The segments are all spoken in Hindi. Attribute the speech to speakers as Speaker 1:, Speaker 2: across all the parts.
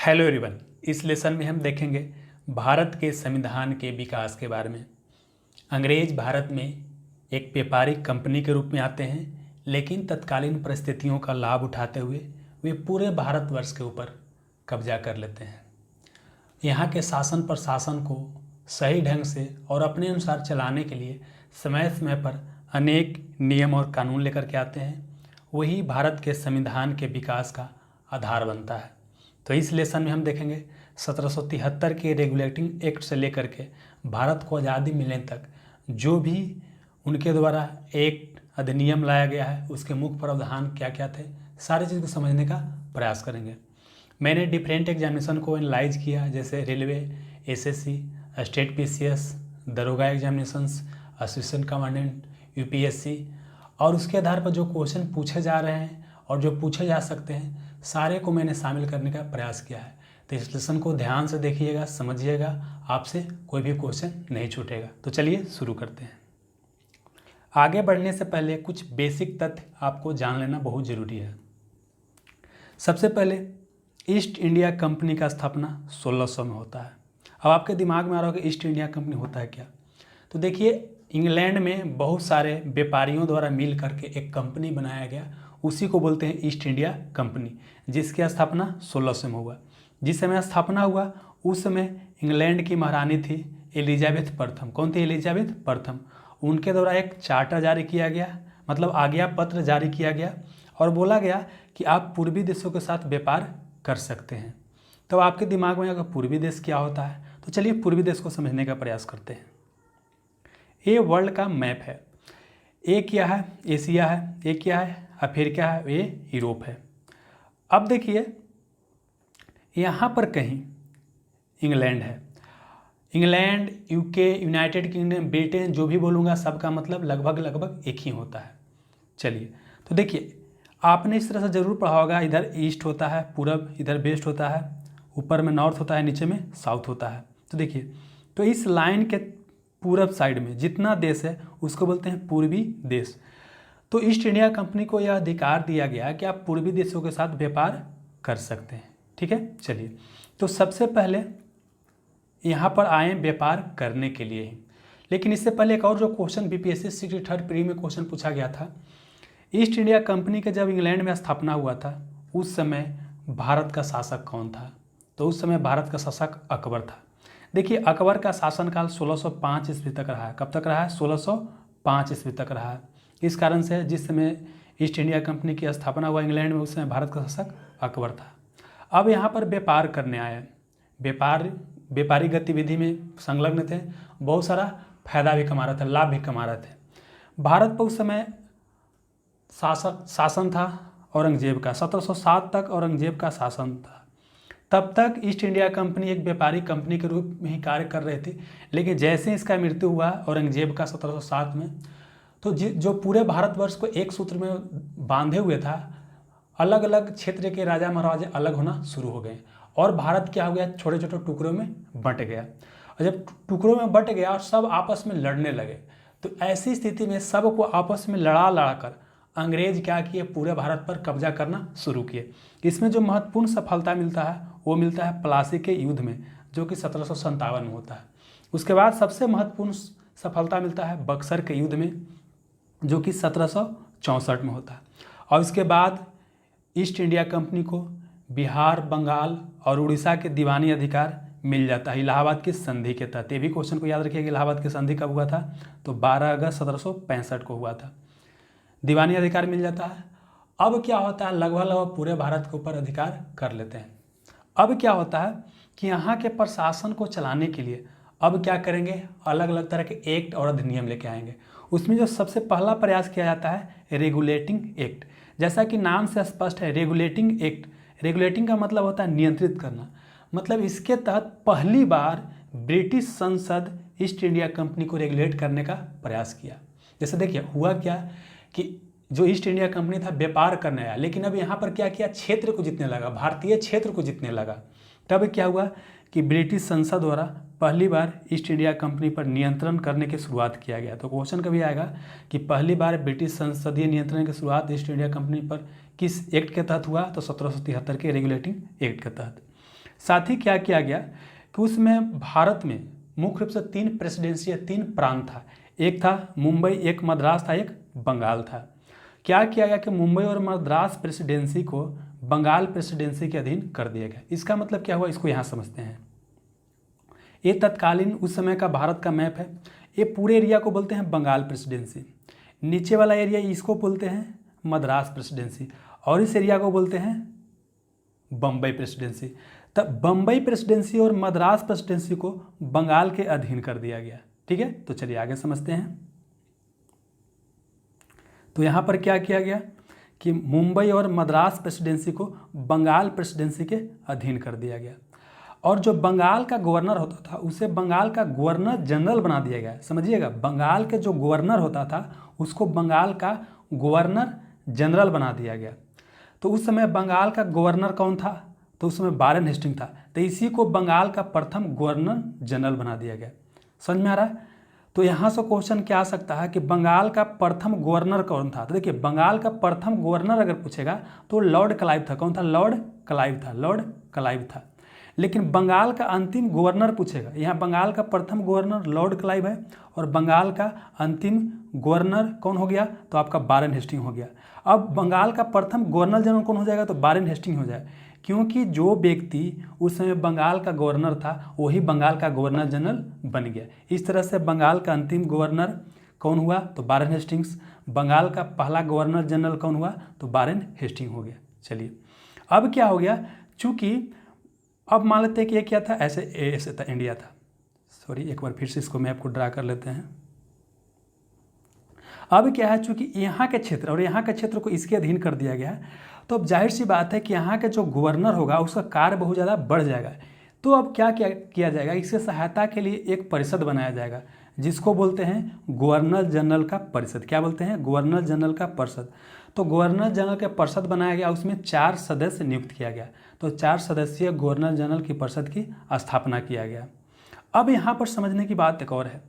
Speaker 1: Hello everyone. इस लेसन में हम देखेंगे भारत के संविधान के विकास के बारे में। अंग्रेज भारत में एक व्यापारिक कंपनी के रूप में आते हैं, लेकिन तत्कालीन परिस्थितियों का लाभ उठाते हुए वे पूरे भारतवर्ष के ऊपर कब्जा कर लेते हैं। यहाँ के शासन प्रशासन को सही ढंग से और अपने अनुसार चलाने के लिए समय समय पर अनेक नियम और कानून लेकर के आते हैं। वही भारत के संविधान के विकास का आधार बनता है। तो इस लेसन में हम देखेंगे 1773 के रेगुलेटिंग एक्ट से लेकर के भारत को आज़ादी मिलने तक जो भी उनके द्वारा एक अधिनियम लाया गया है उसके मुख्य प्रावधान क्या क्या थे, सारी चीज़ को समझने का प्रयास करेंगे। मैंने डिफरेंट एग्जामिनेशन को एनालाइज किया, जैसे रेलवे, एसएससी, स्टेट पीसीएस, दरोगा एग्जामिनेशंस, असिस्टेंट कमांडेंट, यूपीएससी, और उसके आधार पर जो क्वेश्चन पूछे जा रहे हैं और जो पूछे जा सकते हैं सारे को मैंने शामिल करने का प्रयास किया है। तो इस लेसन को ध्यान से देखिएगा, समझिएगा, आपसे कोई भी क्वेश्चन नहीं छूटेगा। तो चलिए शुरू करते हैं। आगे बढ़ने से पहले कुछ बेसिक तथ्य आपको जान लेना बहुत ज़रूरी है। सबसे पहले ईस्ट इंडिया कंपनी का स्थापना 1600 में होता है। अब आपके दिमाग में आ रहा होगा ईस्ट इंडिया कंपनी होता है क्या। तो देखिए, इंग्लैंड में बहुत सारे व्यापारियों द्वारा मिल करके एक कंपनी बनाया गया, उसी को बोलते हैं ईस्ट इंडिया कंपनी, जिसकी स्थापना 1600 में हुआ। जिस समय स्थापना हुआ उस समय इंग्लैंड की महारानी थी एलिजाबेथ प्रथम। कौन थी? एलिजाबेथ प्रथम। उनके द्वारा एक चार्टर जारी किया गया, मतलब आज्ञा पत्र जारी किया गया और बोला गया कि आप पूर्वी देशों के साथ व्यापार कर सकते हैं। तो आपके दिमाग में अगर पूर्वी देश क्या होता है, तो चलिए पूर्वी देश को समझने का प्रयास करते हैं। ये वर्ल्ड का मैप है। ए क्या है? एशिया है। ए क्या है? अफ्रीका है। ये यूरोप है। अब देखिए, यहाँ पर कहीं इंग्लैंड है। England, UK, United kingdom, Britain, जो भी बोलूँगा सबका मतलब लगभग एक ही होता है। चलिए, तो देखिए, आपने इस तरह से ज़रूर पढ़ा होगा, इधर ईस्ट होता है पूरब, इधर वेस्ट होता है, ऊपर में नॉर्थ होता है, नीचे में साउथ होता है। तो देखिए, तो इस लाइन के पूरब साइड में जितना देश है उसको बोलते हैं पूर्वी देश। तो ईस्ट इंडिया कंपनी को यह अधिकार दिया गया कि आप पूर्वी देशों के साथ व्यापार कर सकते हैं। ठीक है, चलिए, तो सबसे पहले यहाँ पर आए व्यापार करने के लिए ही। लेकिन इससे पहले एक और जो क्वेश्चन बीपीएससी 63rd प्री में क्वेश्चन पूछा गया था, ईस्ट इंडिया कंपनी के जब इंग्लैंड में स्थापना हुआ था उस समय भारत का शासक कौन था? तो उस समय भारत का शासक अकबर था। देखिए, अकबर का शासनकाल 1605 ईस्वी तक रहा है। कब तक रहा है? 1605 ईस्वी तक रहा है। इस कारण से जिस समय ईस्ट इंडिया कंपनी की स्थापना हुआ इंग्लैंड में उस समय भारत का शासक अकबर था। अब यहाँ पर व्यापार करने आए, व्यापारिक गतिविधि में संलग्न थे, बहुत सारा फायदा भी कमा रहे थे, लाभ भी कमा रहे थे। भारत पर उस समय शासन था औरंगजेब का। 1707 तक औरंगजेब का शासन था। तब तक ईस्ट इंडिया कंपनी एक व्यापारिक कंपनी के रूप में ही कार्य कर रही थी। लेकिन जैसे इसका मृत्यु हुआ औरंगजेब का 1707 में, तो जो पूरे भारतवर्ष को एक सूत्र में बांधे हुए था, अलग अलग क्षेत्र के राजा महाराजा अलग होना शुरू हो गए और भारत क्या हो गया? छोटे छोटे टुकड़ों में बंट गया। और जब टुकड़ों में बंट गया और सब आपस में लड़ने लगे, तो ऐसी स्थिति में सबको आपस में लड़ा कर अंग्रेज क्या किए? पूरे भारत पर कब्जा करना शुरू किए। इसमें जो महत्वपूर्ण सफलता मिलता है वो मिलता है प्लासी के युद्ध में, जो कि 1757 में होता है। उसके बाद सबसे महत्वपूर्ण सफलता मिलता है बक्सर के युद्ध में, जो कि 1764 में होता है। और इसके बाद ईस्ट इंडिया कंपनी को बिहार, बंगाल और उड़ीसा के दीवानी अधिकार मिल जाता है इलाहाबाद की संधि के तहत। ये भी क्वेश्चन को याद रखिएगा, इलाहाबाद की संधि कब हुआ था? तो 12 अगस्त 1765 को हुआ था। दीवानी अधिकार मिल जाता है। अब क्या होता है? लगभग पूरे भारत के ऊपर अधिकार कर लेते हैं। अब क्या होता है कि यहाँ के प्रशासन को चलाने के लिए अब क्या करेंगे? अलग अलग तरह के एक्ट और अधिनियम लेके आएंगे। उसमें जो सबसे पहला प्रयास किया जाता है रेगुलेटिंग एक्ट। जैसा कि नाम से स्पष्ट है, रेगुलेटिंग एक्ट। रेगुलेटिंग का मतलब होता है नियंत्रित करना। मतलब इसके तहत पहली बार ब्रिटिश संसद ईस्ट इंडिया कंपनी को रेगुलेट करने का प्रयास किया। जैसे देखिए, हुआ क्या कि जो ईस्ट इंडिया कंपनी था व्यापार करने आया, लेकिन अब यहाँ पर क्या किया? क्षेत्र को जीतने लगा, भारतीय क्षेत्र को जीतने लगा। तब क्या हुआ कि ब्रिटिश संसद द्वारा पहली बार ईस्ट इंडिया कंपनी पर नियंत्रण करने की शुरुआत किया गया। तो क्वेश्चन कभी आएगा कि पहली बार ब्रिटिश संसदीय नियंत्रण की शुरुआत ईस्ट इंडिया कंपनी पर किस एक्ट के तहत हुआ? तो 1773 के रेगुलेटिंग एक्ट के तहत। साथ ही क्या किया गया कि उसमें भारत में मुख्य रूप से 3 प्रेसिडेंसी या 3 प्रांत था। एक था मुंबई, एक मद्रास था, एक बंगाल था। क्या किया गया कि मुंबई और मद्रास प्रेसिडेंसी को बंगाल प्रेसिडेंसी के अधीन कर दिया गया। इसका मतलब क्या हुआ, इसको यहाँ समझते हैं। ये तत्कालीन उस समय का भारत का मैप है। ये पूरे एरिया को बोलते हैं बंगाल प्रेसिडेंसी, नीचे वाला एरिया इसको बोलते हैं मद्रास प्रेसिडेंसी, और इस एरिया को बोलते हैं बम्बई प्रेसिडेंसी। तब बम्बई प्रेसिडेंसी और मद्रास प्रेसिडेंसी को बंगाल के अधीन कर दिया गया। ठीक है, तो चलिए आगे समझते हैं। तो यहाँ पर क्या किया गया कि मुंबई और मद्रास प्रेसिडेंसी को बंगाल प्रेसिडेंसी के अधीन कर दिया गया, और जो बंगाल का गवर्नर होता था उसे बंगाल का गवर्नर जनरल बना दिया गया। समझिएगा, बंगाल के जो गवर्नर होता था उसको बंगाल का गवर्नर जनरल बना दिया गया। तो उस समय बंगाल का गवर्नर कौन था, तो उस समय वारेन हेस्टिंग था, तो इसी को बंगाल का प्रथम गवर्नर जनरल बना दिया गया। समझ में आ रहा है। तो यहाँ से क्वेश्चन क्या आ सकता है कि बंगाल का प्रथम गवर्नर कौन था। तो देखिए, बंगाल का प्रथम गवर्नर अगर पूछेगा तो लॉर्ड क्लाइव था। कौन था, लॉर्ड क्लाइव था, लॉर्ड क्लाइव था। लेकिन बंगाल का अंतिम गवर्नर पूछेगा, यहाँ बंगाल का प्रथम गवर्नर लॉर्ड क्लाइव है और बंगाल का अंतिम गवर्नर कौन हो गया, तो आपका वारेन हेस्टिंग हो गया। अब बंगाल का प्रथम गवर्नर जनरल कौन हो जाएगा, तो वारेन हेस्टिंग हो जाए, क्योंकि जो व्यक्ति उस समय बंगाल का गवर्नर था वही बंगाल का गवर्नर जनरल बन गया। इस तरह से बंगाल का अंतिम गवर्नर कौन हुआ, तो वारेन हेस्टिंग्स। बंगाल का पहला गवर्नर जनरल कौन हुआ, तो वारेन हेस्टिंग हो गया। चलिए, अब क्या हो गया, चूंकि अब मान लेते हैं कि ये क्या था, ऐसे था, इंडिया था। सॉरी, एक बार फिर से इसको मैप को ड्रा कर लेते हैं। अब क्या है, चूंकि यहाँ के क्षेत्र और यहाँ के क्षेत्र को इसके अधीन कर दिया गया है, तो अब जाहिर सी बात है कि यहाँ के जो गवर्नर होगा उसका कार्य बहुत ज़्यादा बढ़ जाएगा। तो अब क्या किया जाएगा, इससे सहायता के लिए एक परिषद बनाया जाएगा जिसको बोलते हैं गवर्नर जनरल का परिषद। क्या बोलते हैं, गवर्नर जनरल का परिषद। तो गवर्नर जनरल का परिषद बनाया गया, उसमें 4 सदस्य नियुक्त किया गया। तो 4 सदस्यीय गवर्नर जनरल की परिषद की स्थापना किया गया। अब यहाँ पर समझने की बात एक और है।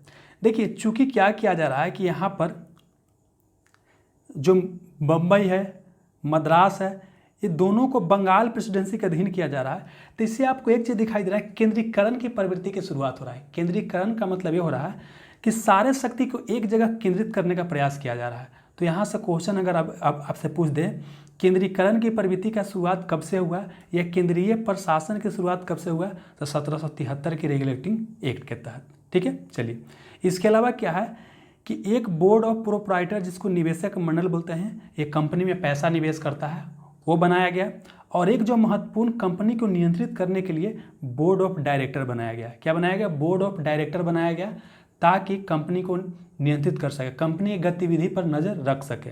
Speaker 1: देखिए, चूंकि क्या किया जा रहा है कि यहाँ पर जो बम्बई है, मद्रास है, ये दोनों को बंगाल प्रेसिडेंसी के अधीन किया जा रहा है। तो इससे आपको एक चीज़ दिखाई दे रहा है, केंद्रीकरण की प्रवृत्ति की शुरुआत हो रहा है। केंद्रीकरण का मतलब ये हो रहा है कि सारे शक्ति को एक जगह केंद्रित करने का प्रयास किया जा रहा है। तो यहाँ से क्वेश्चन अगर आपसे पूछ दे, केंद्रीकरण की प्रवृत्ति का शुरुआत कब से हुआ या केंद्रीय प्रशासन की शुरुआत कब से हुआ, तो 1773 के रेगुलेटिंग एक्ट के तहत। ठीक है, चलिए, इसके अलावा क्या है कि एक बोर्ड ऑफ प्रोप्राइटर, जिसको निवेशक मंडल बोलते हैं, एक कंपनी में पैसा निवेश करता है, वो बनाया गया। और एक जो महत्वपूर्ण कंपनी को नियंत्रित करने के लिए बोर्ड ऑफ डायरेक्टर बनाया गया। क्या बनाया गया, बोर्ड ऑफ डायरेक्टर बनाया गया, ताकि कंपनी को नियंत्रित कर सके, कंपनी की गतिविधि पर नज़र रख सके।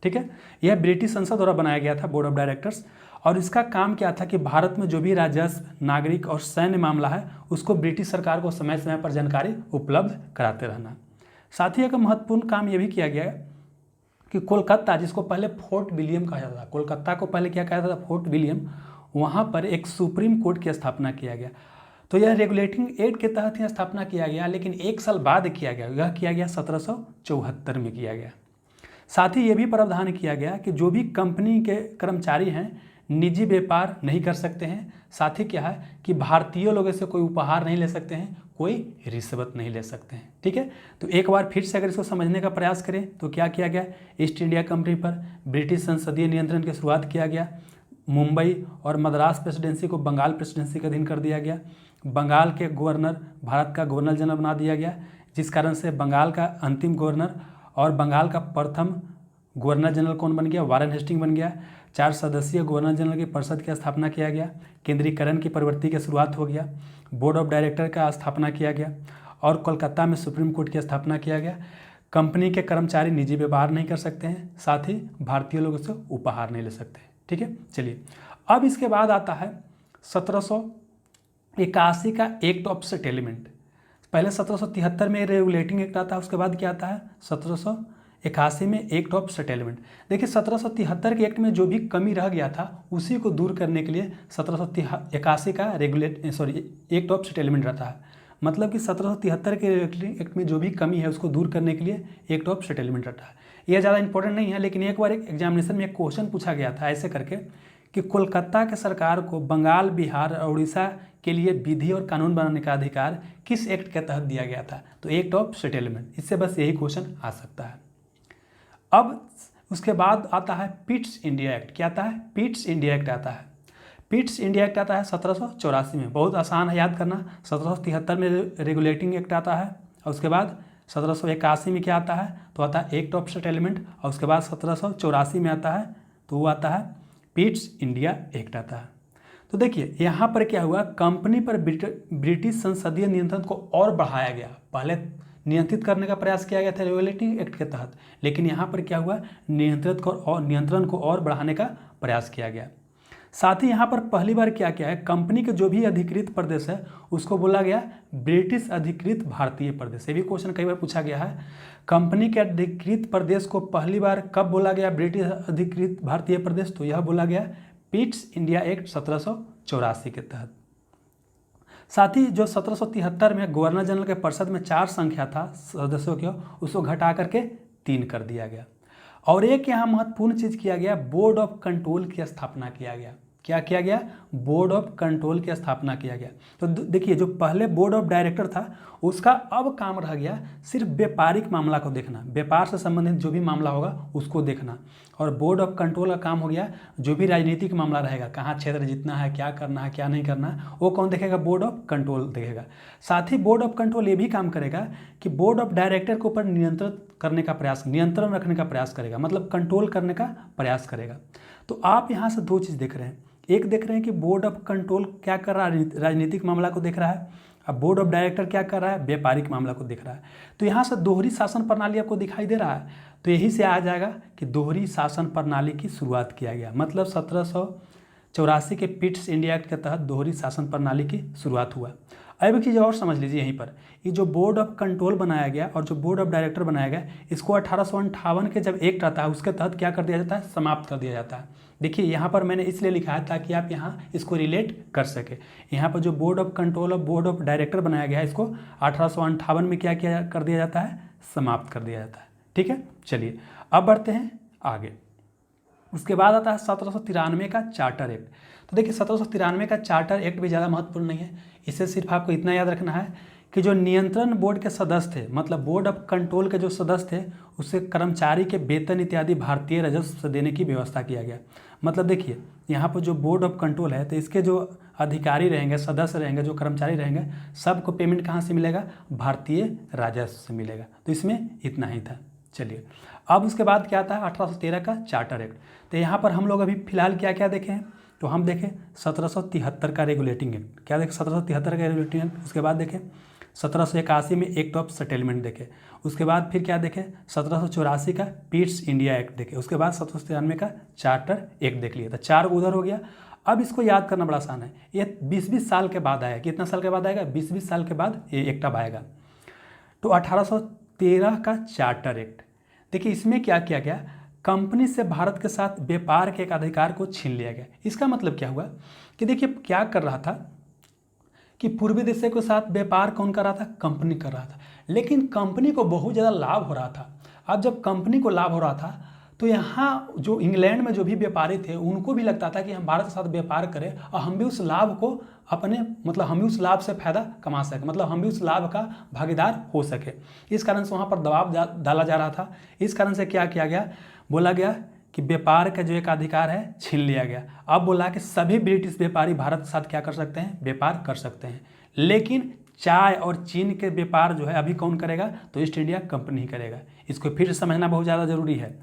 Speaker 1: ठीक है, यह ब्रिटिश संसद द्वारा बनाया गया था बोर्ड ऑफ डायरेक्टर्स। और इसका काम क्या था कि भारत में जो भी राजस्व, नागरिक और सैन्य मामला है उसको ब्रिटिश सरकार को समय समय पर जानकारी उपलब्ध कराते रहना। साथ ही एक महत्वपूर्ण काम यह भी किया गया कि कोलकाता, जिसको पहले फोर्ट विलियम कहा जाता था, कोलकाता को पहले क्या कहा जाता था, फोर्ट विलियम, वहाँ पर एक सुप्रीम कोर्ट की स्थापना किया गया। तो यह रेगुलेटिंग एक्ट के तहत ही स्थापना किया गया, लेकिन 1 साल बाद किया गया। यह किया गया 1774 में किया गया। साथ ही ये भी प्रावधान किया गया कि जो भी कंपनी के कर्मचारी हैं निजी व्यापार नहीं कर सकते हैं। साथ ही क्या है कि भारतीय लोगों से कोई उपहार नहीं ले सकते हैं, कोई रिश्वत नहीं ले सकते हैं। ठीक है, तो एक बार फिर से अगर इसको समझने का प्रयास करें तो क्या किया गया, ईस्ट इंडिया कंपनी पर ब्रिटिश संसदीय नियंत्रण की शुरुआत किया गया। मुंबई और मद्रास प्रेसिडेंसी को बंगाल प्रेसिडेंसी के अधीन कर दिया गया। बंगाल के गवर्नर भारत का गवर्नर जनरल बना दिया गया, जिस कारण से बंगाल का अंतिम गवर्नर और बंगाल का प्रथम गवर्नर जनरल कौन बन गया, वारेन हेस्टिंग बन गया। 4 सदस्यीय गवर्नर जनरल की परिषद की स्थापना किया गया। केंद्रीकरण की प्रवृत्ति की शुरुआत हो गया। बोर्ड ऑफ डायरेक्टर का स्थापना किया गया और कोलकाता में सुप्रीम कोर्ट की स्थापना किया गया। कंपनी के कर्मचारी निजी व्यवहार नहीं कर सकते हैं, साथ ही भारतीय लोगों से उपहार नहीं ले सकते। ठीक है, चलिए, अब इसके बाद आता है 1781 का एक्ट ऑफ सेटलमेंट। पहले 1773 में रेगुलेटिंग एक्ट आता है, उसके बाद क्या आता है 1781 में एक्ट ऑफ सेटलमेंट। देखिए, 1773 के एक्ट में जो भी कमी रह गया था उसी को दूर करने के लिए 1781 का एक्ट ऑफ सेटलमेंट रहता है। मतलब कि 1773 के रेगुलेटिंग एक्ट में जो भी कमी है उसको दूर करने के लिए एक्ट ऑफ सेटलमेंट रहता है। यह ज़्यादा इंपॉर्टेंट नहीं है, लेकिन एक बार एक एग्जामिनेशन में एक क्वेश्चन पूछा गया था ऐसे करके कि कोलकाता के सरकार को बंगाल, बिहार और उड़ीसा के लिए विधि और कानून बनाने का अधिकार किस एक्ट के तहत दिया गया था? तो एक्ट ऑफ सेटलमेंट। इससे बस यही क्वेश्चन आ सकता है। अब उसके बाद आता है पिट्स इंडिया एक्ट। क्या आता है? पिट्स इंडिया एक्ट आता है। पिट्स इंडिया एक्ट आता है 1784 में, बहुत आसान है याद करना। 1773 में रेगुलेटिंग एक्ट आता है, और उसके बाद 1781 में क्या आता है? तो आता है एक्ट ऑफ सेटलमेंट, और उसके बाद 1784 में आता है, तो वो आता है पिट्स इंडिया एक्ट आता है। तो देखिए यहाँ पर क्या हुआ, कंपनी पर ब्रिटिश संसदीय नियंत्रण को और बढ़ाया गया। पहले नियंत्रित करने का प्रयास किया गया था रेगुलेटिंग एक्ट के तहत, लेकिन यहाँ पर क्या हुआ, नियंत्रण को और बढ़ाने का प्रयास किया गया। साथ ही यहाँ पर पहली बार क्या किया है, कंपनी के जो भी अधिकृत प्रदेश है उसको बोला गया ब्रिटिश अधिकृत भारतीय प्रदेश। ये भी क्वेश्चन कई बार पूछा गया है। कंपनी के अधिकृत प्रदेश को पहली बार कब बोला गया ब्रिटिश अधिकृत भारतीय प्रदेश? तो यह बोला गया पिट्स इंडिया एक्ट 1784 के तहत। साथ ही जो 1773 में गवर्नर जनरल के परिषद में 4 संख्या था सदस्यों की, उसको घटा करके 3 कर दिया गया। और एक यहाँ महत्वपूर्ण चीज़ किया गया, बोर्ड ऑफ कंट्रोल की स्थापना किया गया। क्या किया गया? बोर्ड ऑफ कंट्रोल की स्थापना किया गया। तो देखिए जो पहले बोर्ड ऑफ डायरेक्टर था उसका अब काम रह गया सिर्फ व्यापारिक मामला को देखना, व्यापार से संबंधित जो भी मामला होगा उसको देखना। और बोर्ड ऑफ कंट्रोल का काम हो गया जो भी राजनीतिक मामला रहेगा, कहाँ क्षेत्र जीतना है, क्या करना है, क्या नहीं करना है, वो कौन देखेगा? बोर्ड ऑफ कंट्रोल देखेगा। साथ ही बोर्ड ऑफ कंट्रोल ये भी काम करेगा कि बोर्ड ऑफ डायरेक्टर के ऊपर नियंत्रण रखने का प्रयास करेगा, मतलब कंट्रोल करने का प्रयास करेगा। तो आप यहाँ से 2 चीज़ देख रहे हैं। एक देख रहे हैं कि बोर्ड ऑफ कंट्रोल क्या कर रहा है, राजनीतिक मामला को देख रहा है। अब बोर्ड ऑफ डायरेक्टर क्या कर रहा है? व्यापारिक मामला को देख रहा है। तो यहाँ से दोहरी शासन प्रणाली आपको दिखाई दे रहा है। तो यही से आ जाएगा कि दोहरी शासन प्रणाली की शुरुआत किया गया, मतलब 1784 के पिट्स इंडिया एक्ट के तहत दोहरी शासन प्रणाली की शुरुआत हुआ। अब एक चीज़ और समझ लीजिए यहीं पर, ये जो बोर्ड ऑफ कंट्रोल बनाया गया और जो बोर्ड ऑफ डायरेक्टर बनाया गया, इसको 1858 के जब एक्ट आता है उसके तहत क्या कर दिया जाता है? समाप्त कर दिया जाता है। देखिए यहाँ पर मैंने इसलिए लिखा है ताकि आप यहाँ इसको रिलेट कर सके। यहाँ पर जो बोर्ड ऑफ कंट्रोल और बोर्ड ऑफ डायरेक्टर बनाया गया है इसको 1858 में क्या किया कर दिया जाता है? समाप्त कर दिया जाता है। ठीक है, चलिए अब बढ़ते हैं आगे। उसके बाद आता है 1793 का चार्टर एक्ट। तो देखिए 1793 का चार्टर एक्ट भी ज़्यादा महत्वपूर्ण नहीं है, इसे सिर्फ आपको इतना याद रखना है कि जो नियंत्रण बोर्ड के सदस्य थे, मतलब बोर्ड ऑफ कंट्रोल के जो सदस्य थे, उससे कर्मचारी के वेतन इत्यादि भारतीय राजस्व से देने की व्यवस्था किया गया। मतलब देखिए यहाँ पर जो बोर्ड ऑफ कंट्रोल है तो इसके जो अधिकारी रहेंगे, सदस्य रहेंगे, जो कर्मचारी रहेंगे, सबको पेमेंट कहाँ से मिलेगा? भारतीय राजस्व से मिलेगा। तो इसमें इतना ही था। चलिए अब उसके बाद क्या आता है? 1813 का चार्टर एक्ट। तो यहाँ पर हम लोग अभी फिलहाल क्या क्या देखें? तो हम देखें 1773 का रेगुलेटिंग एक्ट। क्या देखें? 1773 का रेगुलेटिंग एक्ट। उसके बाद देखें 1781 में एक्ट ऑफ सेटलमेंट देखे। उसके बाद फिर क्या देखें? 1784 का पिट्स इंडिया एक्ट देखे। उसके बाद 1793 का चार्टर एक्ट देख लिया था। 4 उधर हो गया। अब इसको याद करना बड़ा आसान है। ये 20-20 साल के बाद आएगा। कितना साल के बाद आएगा? 20-20 साल के बाद ये एक्ट अब आएगा। तो 1813 का चार्टर एक्ट, देखिए इसमें क्या किया गया? कंपनी से भारत के साथ व्यापार के एक अधिकार को छीन लिया गया। इसका मतलब क्या हुआ कि देखिए क्या कर रहा था कि पूर्वी देशों के साथ व्यापार कौन कर रहा था? कंपनी कर रहा था, लेकिन कंपनी को बहुत ज़्यादा लाभ हो रहा था। अब जब कंपनी को लाभ हो रहा था तो यहाँ जो इंग्लैंड में जो भी व्यापारी थे उनको भी लगता था कि हम भारत के साथ व्यापार करें और हम भी उस लाभ को अपने, मतलब हम भी उस लाभ से फायदा कमा सके, मतलब हम भी उस लाभ का भागीदार हो सके। इस कारण से वहाँ पर दबाव डाला जा रहा था। इस कारण से क्या किया गया? बोला गया कि व्यापार का जो एक अधिकार है छीन लिया गया। अब बोला कि सभी ब्रिटिश व्यापारी भारत के साथ क्या कर सकते हैं? व्यापार कर सकते हैं, लेकिन चाय और चीन के व्यापार जो है अभी कौन करेगा? तो ईस्ट इंडिया कंपनी ही करेगा। इसको फिर से समझना बहुत ज़्यादा जरूरी है।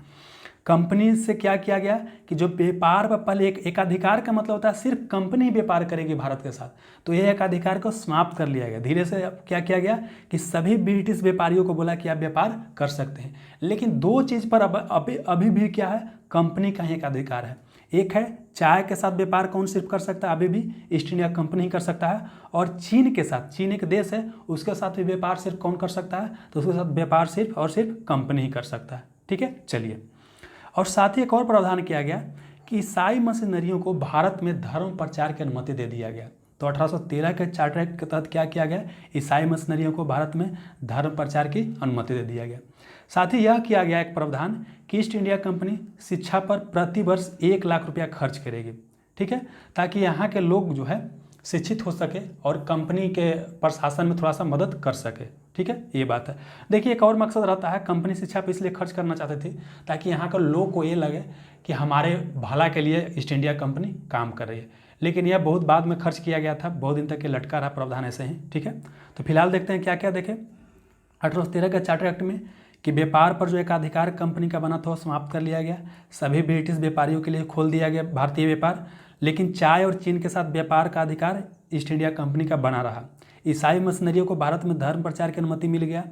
Speaker 1: कंपनी से क्या किया गया कि जो व्यापार पर पहले एक अधिकार का मतलब होता है सिर्फ कंपनी ही व्यापार करेगी भारत के साथ, तो यह एक अधिकार को समाप्त कर लिया गया। धीरे से क्या किया गया कि सभी ब्रिटिश व्यापारियों को बोला कि आप व्यापार कर सकते हैं, लेकिन 2 चीज़ पर अभी भी क्या है? कंपनी का ही एक अधिकार है। एक है चाय के साथ व्यापार कौन सिर्फ कर सकता है? अभी भी ईस्ट इंडिया कंपनी ही कर सकता है। और चीन के साथ, चीन एक देश है, उसके साथ भी व्यापार सिर्फ कौन कर सकता है? तो उसके साथ व्यापार सिर्फ और सिर्फ कंपनी ही कर सकता है। ठीक है, चलिए। और साथ ही एक और प्रावधान किया गया कि ईसाई मिशनरियों को भारत में धर्म प्रचार की अनुमति दे दिया गया। तो 1813 के चार्टर एक्ट के तहत क्या किया गया? ईसाई मिशनरियों को भारत में धर्म प्रचार की अनुमति दे दिया गया। साथ ही यह किया गया एक प्रावधान कि ईस्ट इंडिया कंपनी शिक्षा पर प्रति वर्ष 1 लाख रुपया खर्च करेगी। ठीक है, ताकि यहाँ के लोग जो है शिक्षित हो सके और कंपनी के प्रशासन में थोड़ा सा मदद कर सके। ठीक है, ये बात है। देखिए एक और मकसद रहता है, कंपनी शिक्षा पर इसलिए खर्च करना चाहते थे ताकि यहाँ के लोग को ये लगे कि हमारे भला के लिए ईस्ट इंडिया कंपनी काम कर रही है, लेकिन यह बहुत बाद में खर्च किया गया था, बहुत दिन तक ये लटका रहा प्रावधान ऐसे ही। ठीक है, तो फिलहाल देखते हैं क्या क्या देखें 1813 के चार्टर एक्ट में कि व्यापार पर जो एकाधिकार कंपनी का बना था वो समाप्त कर लिया गया, सभी ब्रिटिश व्यापारियों के लिए खोल दिया गया भारतीय व्यापार, लेकिन चाय और चीन के साथ व्यापार का अधिकार ईस्ट इंडिया कंपनी का बना रहा। ईसाई मिशनरियों को भारत में धर्म प्रचार की अनुमति मिल गया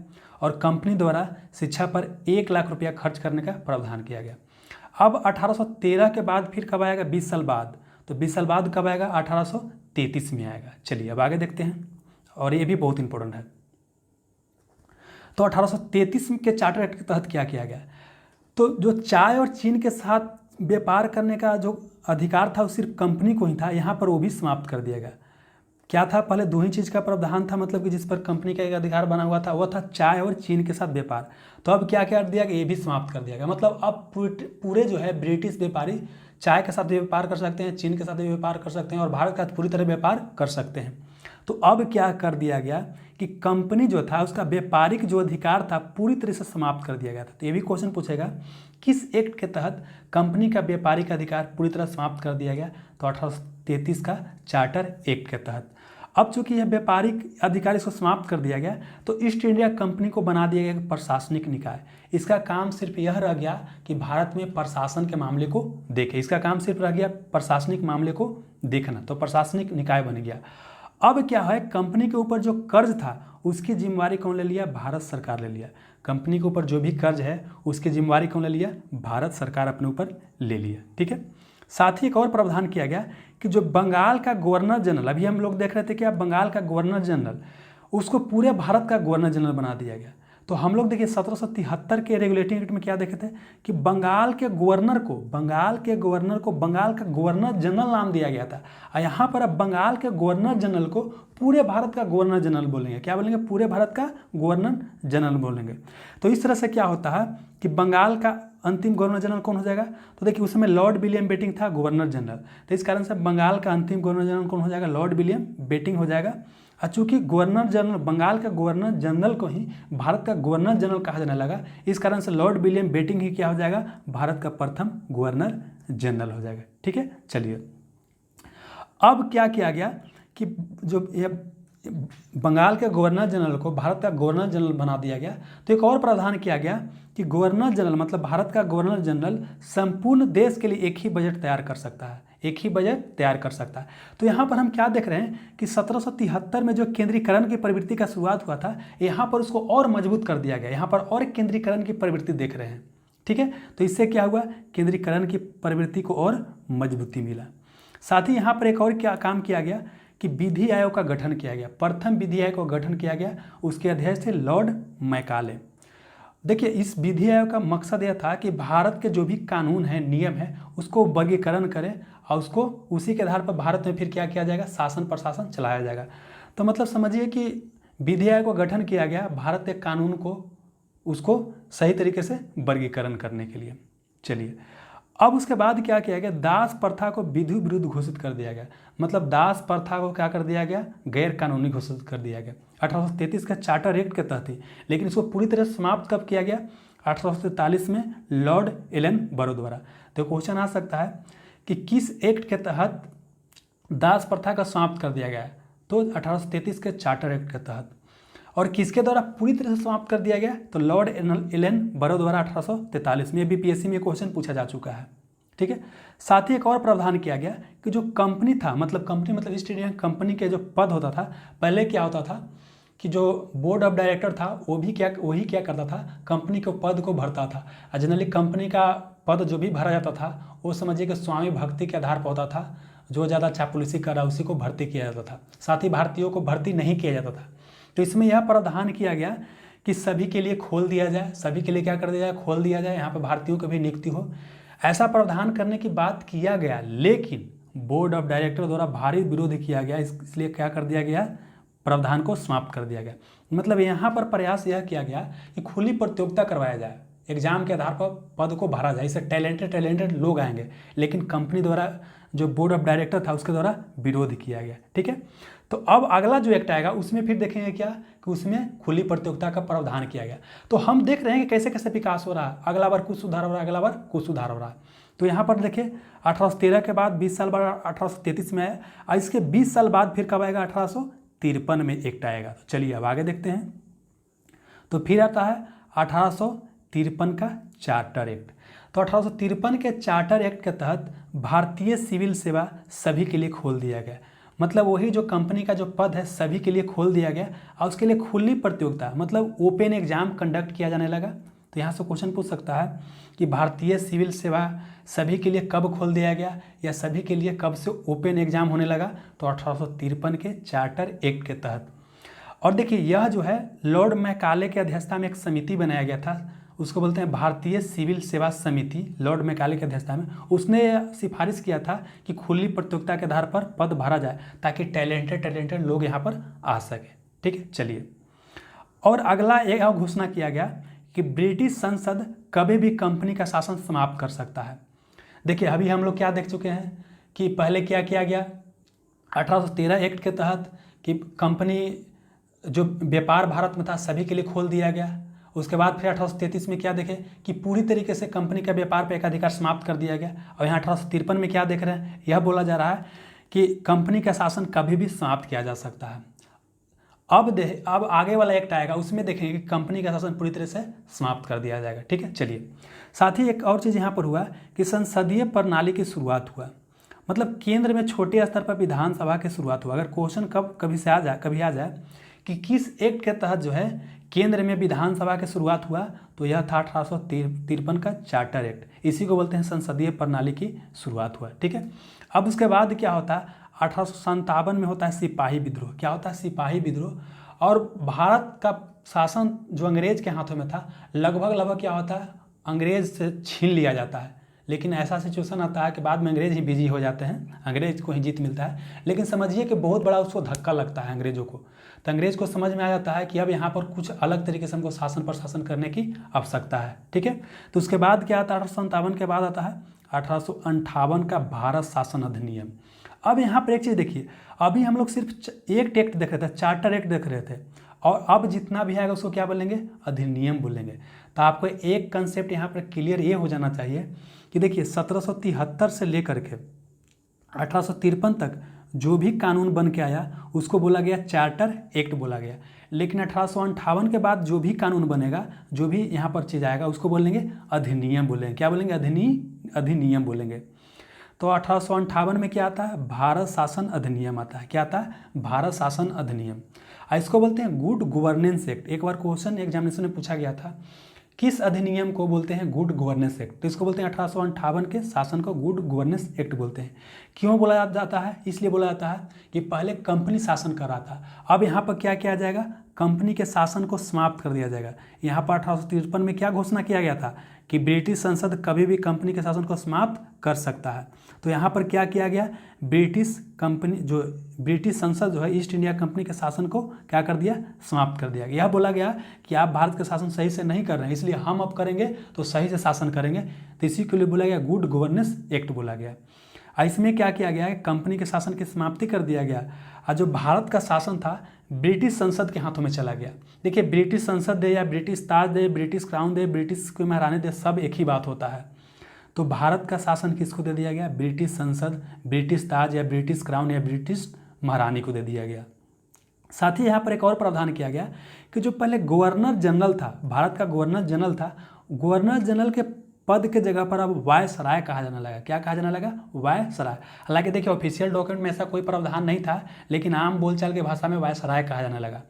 Speaker 1: और कंपनी द्वारा शिक्षा पर 1 लाख रुपया खर्च करने का प्रावधान किया गया। अब 1813 के बाद फिर कब आएगा, 20 साल बाद, तो 20 साल बाद कब आएगा, 1833 में आएगा। चलिए अब आगे देखते हैं, और ये भी बहुत इंपॉर्टेंट है। तो 1833 के चार्टर एक्ट के तहत क्या किया गया, तो जो चाय और चीन के साथ व्यापार करने का जो अधिकार था वो सिर्फ कंपनी को ही था, यहाँ पर वो भी समाप्त कर दिया गया। क्या था, पहले दो ही चीज़ का प्रावधान था, मतलब कि जिस पर कंपनी का एक अधिकार बना हुआ था वो था चाय और चीन के साथ व्यापार। तो अब क्या क्या दिया गया, ये भी समाप्त कर दिया गया। मतलब अब पूरे जो है ब्रिटिश व्यापारी चाय के साथ भी व्यापार कर सकते हैं, चीन के साथ भी व्यापार कर सकते हैं और भारत का पूरी तरह व्यापार कर सकते हैं। तो अब क्या कर दिया गया कि कंपनी जो था उसका व्यापारिक जो अधिकार था पूरी तरह से समाप्त कर दिया गया था। तो ये भी क्वेश्चन पूछेगा किस एक्ट के तहत कंपनी का व्यापारिक अधिकार पूरी तरह समाप्त कर दिया गया, तो 1833 का चार्टर एक्ट के तहत। अब चूंकि यह व्यापारिक अधिकार इसको समाप्त कर दिया गया तो ईस्ट इंडिया कंपनी को बना दिया गया प्रशासनिक निकाय। इसका काम सिर्फ यह रह गया कि भारत में प्रशासन के मामले को देखे, इसका काम सिर्फ रह गया प्रशासनिक मामले को देखना, तो प्रशासनिक निकाय बन गया। अब क्या है, कंपनी के ऊपर जो कर्ज था उसकी जिम्मेवारी कौन ले लिया, भारत सरकार ले लिया। कंपनी के ऊपर जो भी कर्ज है उसकी जिम्मेवारी कौन ले लिया, भारत सरकार अपने ऊपर ले लिया। ठीक है, साथ ही एक और प्रावधान किया गया कि जो बंगाल का गवर्नर जनरल, अभी हम लोग देख रहे थे कि अब बंगाल का गवर्नर जनरल, उसको पूरे भारत का गवर्नर जनरल बना दिया गया। तो हम लोग देखिए 1773 के रेगुलेटिंग एक्ट में क्या देखे थे कि बंगाल के गवर्नर को बंगाल का गवर्नर जनरल नाम दिया गया था, और यहाँ पर अब बंगाल के गवर्नर जनरल को पूरे भारत का गवर्नर जनरल बोलेंगे। क्या बोलेंगे, पूरे भारत का गवर्नर जनरल बोलेंगे। तो इस तरह से क्या होता है कि बंगाल का अंतिम गवर्नर जनरल कौन हो जाएगा, तो देखिए उस समय लॉर्ड विलियम बेटिंग था गवर्नर जनरल, तो इस कारण से बंगाल का अंतिम गवर्नर जनरल कौन हो जाएगा, लॉर्ड विलियम बेटिंग हो जाएगा। और चूंकि गवर्नर जनरल बंगाल का गवर्नर जनरल को ही भारत का गवर्नर जनरल कहा जाने लगा, इस कारण से लॉर्ड विलियम बेटिंग ही क्या हो जाएगा, भारत का प्रथम गवर्नर जनरल हो जाएगा। ठीक है, चलिए अब क्या किया गया कि जो ये बंगाल के गवर्नर जनरल को भारत का गवर्नर जनरल बना दिया गया। तो एक और प्रावधान किया गया कि गवर्नर जनरल मतलब भारत का गवर्नर जनरल संपूर्ण देश के लिए एक ही बजट तैयार कर सकता है, एक ही बजट तैयार कर सकता है। तो यहाँ पर हम क्या देख रहे हैं कि 1773 में जो केंद्रीकरण की प्रवृत्ति का शुरुआत हुआ था, यहाँ पर उसको और मजबूत कर दिया गया, यहाँ पर और केंद्रीकरण की प्रवृत्ति देख रहे हैं। ठीक है, तो इससे क्या हुआ, केंद्रीकरण की प्रवृत्ति को और मजबूती मिला। साथ ही यहाँ पर एक और क्या काम किया गया कि विधि आयोग का गठन किया गया, प्रथम विधि आयोग का गठन किया गया, उसके अध्यक्ष थे लॉर्ड मैकाले। देखिए इस विधि आयोग का मकसद यह था कि भारत के जो भी कानून है, नियम है, उसको वर्गीकरण करें और उसको उसी के आधार पर भारत में फिर क्या किया जाएगा, शासन प्रशासन चलाया जाएगा। तो मतलब समझिए कि विधि आयोग का गठन किया गया भारत के कानून को उसको सही तरीके से वर्गीकरण करने के लिए। चलिए अब उसके बाद क्या किया गया, दास प्रथा को विधि विरुद्ध घोषित कर दिया गया, मतलब दास प्रथा को क्या कर दिया गया, गैर कानूनी घोषित कर दिया गया 1833 का चार्टर एक्ट के तहत ही। लेकिन इसको पूरी तरह समाप्त कब किया गया, 1843 में लॉर्ड एलन बरो द्वारा। तो क्वेश्चन आ सकता है कि किस एक्ट के तहत दास प्रथा का समाप्त कर दिया गया है, तो 1833 के चार्टर एक्ट के तहत। और किसके द्वारा पूरी तरह से समाप्त कर दिया गया, तो लॉर्ड एलन बरो द्वारा 1843 में। बीपीएससी में क्वेश्चन पूछा जा चुका है। ठीक है, साथ ही एक और प्रावधान किया गया कि जो कंपनी था, मतलब कंपनी मतलब ईस्ट इंडिया कंपनी के जो पद होता था, पहले क्या होता था कि जो बोर्ड ऑफ डायरेक्टर था वही क्या करता था, कंपनी के पद को भरता था। जनरली कंपनी का पद जो भी भरा जाता था वो समझिए कि स्वामी भक्ति के आधार पर होता था, जो ज़्यादा चापलूसी कर रहा उसी को भर्ती किया जाता था, साथ ही भारतीयों को भर्ती नहीं किया जाता था। तो इसमें यह प्रावधान किया गया कि सभी के लिए खोल दिया जाए, सभी के लिए क्या कर दिया जाए, खोल दिया जाए, यहाँ पर भारतीयों की भी नियुक्ति हो। ऐसा प्रावधान करने की बात किया गया, लेकिन बोर्ड ऑफ डायरेक्टर द्वारा भारी विरोध किया गया, इसलिए क्या कर दिया गया, प्रावधान को समाप्त कर दिया गया। मतलब यहाँ पर प्रयास यह किया गया कि खुली प्रतियोगिता करवाया जाए, एग्जाम के आधार पर पद को भरा जाए, इससे टैलेंटेड लोग आएंगे। लेकिन कंपनी द्वारा जो बोर्ड ऑफ डायरेक्टर था उसके द्वारा विरोध किया गया। ठीक है, तो अब अगला जो एक्ट आएगा उसमें फिर देखेंगे क्या कि उसमें खुली प्रतियोगिता का प्रावधान किया गया। तो हम देख रहे हैं कि कैसे कैसे विकास हो रहा है, अगला बार कुछ सुधार हो रहा है, अगला बार कुछ सुधार हो रहा है। तो यहाँ पर देखिए 1813 के बाद 20 साल बाद 1833 में आया, और इसके 20 साल बाद फिर कब आएगा, 1853 में एक्ट आएगा। तो चलिए अब आगे देखते हैं। तो फिर आता है 1853 का चार्टर एक्ट। तो 1853 के चार्टर एक्ट के तहत भारतीय सिविल सेवा सभी के लिए खोल दिया गया। मतलब वही जो कंपनी का जो पद है सभी के लिए खोल दिया गया, और उसके लिए खुली प्रतियोगिता मतलब ओपन एग्जाम कंडक्ट किया जाने लगा। तो यहाँ से क्वेश्चन पूछ सकता है कि भारतीय सिविल सेवा सभी के लिए कब खोल दिया गया, या सभी के लिए कब से ओपन एग्जाम होने लगा। तो 1853 के चार्टर एक्ट के तहत। और देखिए यह जो है लॉर्ड मैकाले की अध्यक्षता में एक समिति बनाया गया था, उसको बोलते हैं भारतीय सिविल सेवा समिति। लॉर्ड मैकाले की अध्यक्षता में उसने सिफारिश किया था कि खुली प्रतियोगिता के आधार पर पद भरा जाए ताकि टैलेंटेड लोग यहाँ पर आ सके। ठीक है, चलिए। और अगला एक और घोषणा किया गया कि ब्रिटिश संसद कभी भी कंपनी का शासन समाप्त कर सकता है। देखिए अभी हम लोग क्या देख चुके हैं कि पहले क्या किया गया 1813 एक्ट के तहत कि कंपनी जो व्यापार भारत में था सभी के लिए खोल दिया गया। उसके बाद फिर 1833 में क्या देखें कि पूरी तरीके से कंपनी का व्यापार पे एकाधिकार समाप्त कर दिया गया। और यहाँ 1853 में क्या देख रहे हैं, यह बोला जा रहा है कि कंपनी का शासन कभी भी समाप्त किया जा सकता है। अब आगे वाला एक्ट आएगा उसमें देखेंगे कि कंपनी का शासन पूरी तरह से समाप्त कर दिया जाएगा। ठीक है, चलिए। साथ ही एक और चीज़ यहाँ पर हुआ कि संसदीय प्रणाली की शुरुआत हुआ। मतलब केंद्र में छोटे स्तर पर विधानसभा की शुरुआत हुआ। अगर क्वेश्चन कभी आ जाए कि किस एक्ट के तहत जो है केंद्र में विधानसभा की शुरुआत हुआ, तो यह था 1853 का चार्टर एक्ट। इसी को बोलते हैं संसदीय प्रणाली की शुरुआत हुआ। ठीक है, अब उसके बाद क्या होता है 1857 में होता है सिपाही विद्रोह। क्या होता है, सिपाही विद्रोह। और भारत का शासन जो अंग्रेज के हाथों में था लगभग क्या होता है अंग्रेज से छीन लिया जाता है। लेकिन ऐसा सिचुएशन आता है कि बाद में अंग्रेज ही बिजी हो जाते हैं, अंग्रेज को ही जीत मिलता है। लेकिन समझिए कि बहुत बड़ा उसको धक्का लगता है अंग्रेजों को। तो अंग्रेज को समझ में आ जाता है कि अब यहाँ पर कुछ अलग तरीके से हमको शासन प्रशासन करने की आवश्यकता है। ठीक है, तो उसके बाद क्या आता है 1857 के बाद आता है 1858 का भारत शासन अधिनियम। अब यहाँ पर एक चीज़ देखिए, अभी हम लोग सिर्फ एक एक्ट देख रहे थे, चार्टर एक्ट देख रहे थे, और अब जितना भी आएगा उसको क्या बोलेंगे, अधिनियम बोलेंगे। तो आपको एक कंसेप्ट यहाँ पर क्लियर ये हो जाना चाहिए कि देखिए 1773 से लेकर के 1853 तक जो भी कानून बन के आया उसको बोला गया चार्टर एक्ट बोला गया। लेकिन 1858 के बाद जो भी कानून बनेगा, जो भी यहाँ पर चीज़ आएगा उसको बोलेंगे अधिनियम बोलेंगे। क्या बोलेंगे, अधिनियम बोलेंगे। तो 1858 में क्या आता है, भारत शासन अधिनियम आता है। क्या आता है, भारत शासन अधिनियम। इसको बोलते हैं गुड गवर्नेंस एक्ट। एक बार क्वेश्चन एग्जामिनेशन में पूछा गया था किस अधिनियम को बोलते हैं गुड गवर्नेंस एक्ट। तो इसको बोलते हैं 1858 के शासन को गुड गवर्नेंस एक्ट बोलते हैं। क्यों बोला जाता है, इसलिए बोला जाता है कि पहले कंपनी शासन कर रहा था, अब यहाँ पर क्या किया जाएगा, कंपनी के शासन को समाप्त कर दिया जाएगा। यहाँ पर 1853 में क्या घोषणा किया गया था कि ब्रिटिश संसद कभी भी कंपनी के शासन को समाप्त कर सकता है। तो यहाँ पर क्या किया गया, ब्रिटिश संसद जो है ईस्ट इंडिया कंपनी के शासन को क्या कर दिया, समाप्त कर दिया गया। यह बोला गया कि आप भारत का शासन सही से नहीं कर रहे हैं, इसलिए हम अब करेंगे तो सही से शासन करेंगे। तो इसी के लिए बोला गया गुड गवर्नेंस एक्ट बोला गया। इसमें क्या किया गया है, कंपनी के शासन की समाप्ति कर दिया गया, और जो भारत का शासन था ब्रिटिश संसद के हाथों में चला गया। देखिए ब्रिटिश संसद दे या ब्रिटिश ताज दे, ब्रिटिश क्राउन दे, ब्रिटिश को महारानी दे, सब एक ही बात होता है। तो भारत का शासन किसको दे दिया गया, ब्रिटिश संसद, ब्रिटिश ताज या ब्रिटिश क्राउन या ब्रिटिश महारानी को दे दिया गया। साथ ही यहाँ पर एक और प्रावधान किया गया कि जो पहले गवर्नर जनरल था, भारत का गवर्नर जनरल था, गवर्नर जनरल के पद के जगह पर अब वायसराय कहा जाने लगा। क्या कहा जाने लगा, वायसराय। हालांकि देखिए ऑफिशियल डॉक्यूमेंट में ऐसा कोई प्रावधान नहीं था, लेकिन आम बोलचाल की भाषा में वायसराय कहा जाने लगा।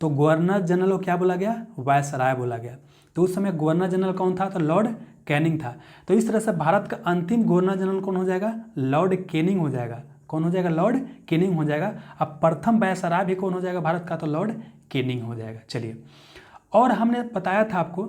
Speaker 1: तो गवर्नर जनरल को क्या बोला गया, वायसराय बोला गया। तो उस समय गवर्नर जनरल कौन था, तो लॉर्ड कैनिंग था। तो इस तरह से भारत का अंतिम गवर्नर जनरल कौन हो जाएगा, लॉर्ड कैनिंग हो जाएगा। कौन हो जाएगा, लॉर्ड कैनिंग हो जाएगा। अब प्रथम वायसराय भी कौन हो जाएगा भारत का, तो लॉर्ड कैनिंग हो जाएगा। चलिए, और हमने बताया था आपको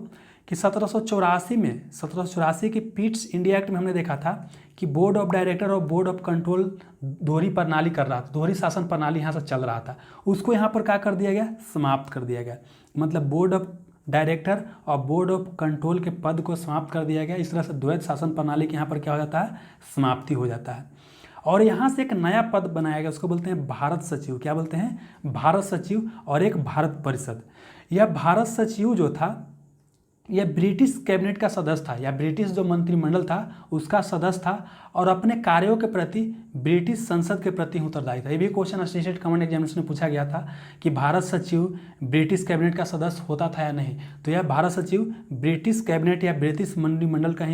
Speaker 1: कि 1784 की पिट्स इंडिया एक्ट में हमने देखा था कि बोर्ड ऑफ डायरेक्टर और बोर्ड ऑफ कंट्रोल दोहरी प्रणाली कर रहा था, दोहरी शासन प्रणाली यहाँ से चल रहा था, उसको यहाँ पर क्या कर दिया गया, समाप्त कर दिया गया। मतलब बोर्ड ऑफ डायरेक्टर और बोर्ड ऑफ कंट्रोल के पद को समाप्त कर दिया गया। इस तरह से द्वैत शासन प्रणाली के यहाँ पर क्या हो जाता है, समाप्ति हो जाता है। और यहाँ से एक नया पद बनाया गया, उसको बोलते हैं भारत सचिव। क्या बोलते हैं? भारत सचिव। और एक भारत परिषद। यह भारत सचिव जो था यह ब्रिटिश कैबिनेट का सदस्य था, या ब्रिटिश जो मंत्रिमंडल था उसका सदस्य था, और अपने कार्यों के प्रति ब्रिटिश संसद के प्रति उत्तरदायी था। ये भी क्वेश्चन असिस्टेंट कमांड एग्जामिनेशन में पूछा गया था कि भारत सचिव ब्रिटिश कैबिनेट का सदस्य होता था या नहीं। तो यह भारत सचिव ब्रिटिश कैबिनेट या ब्रिटिश मंत्रिमंडल का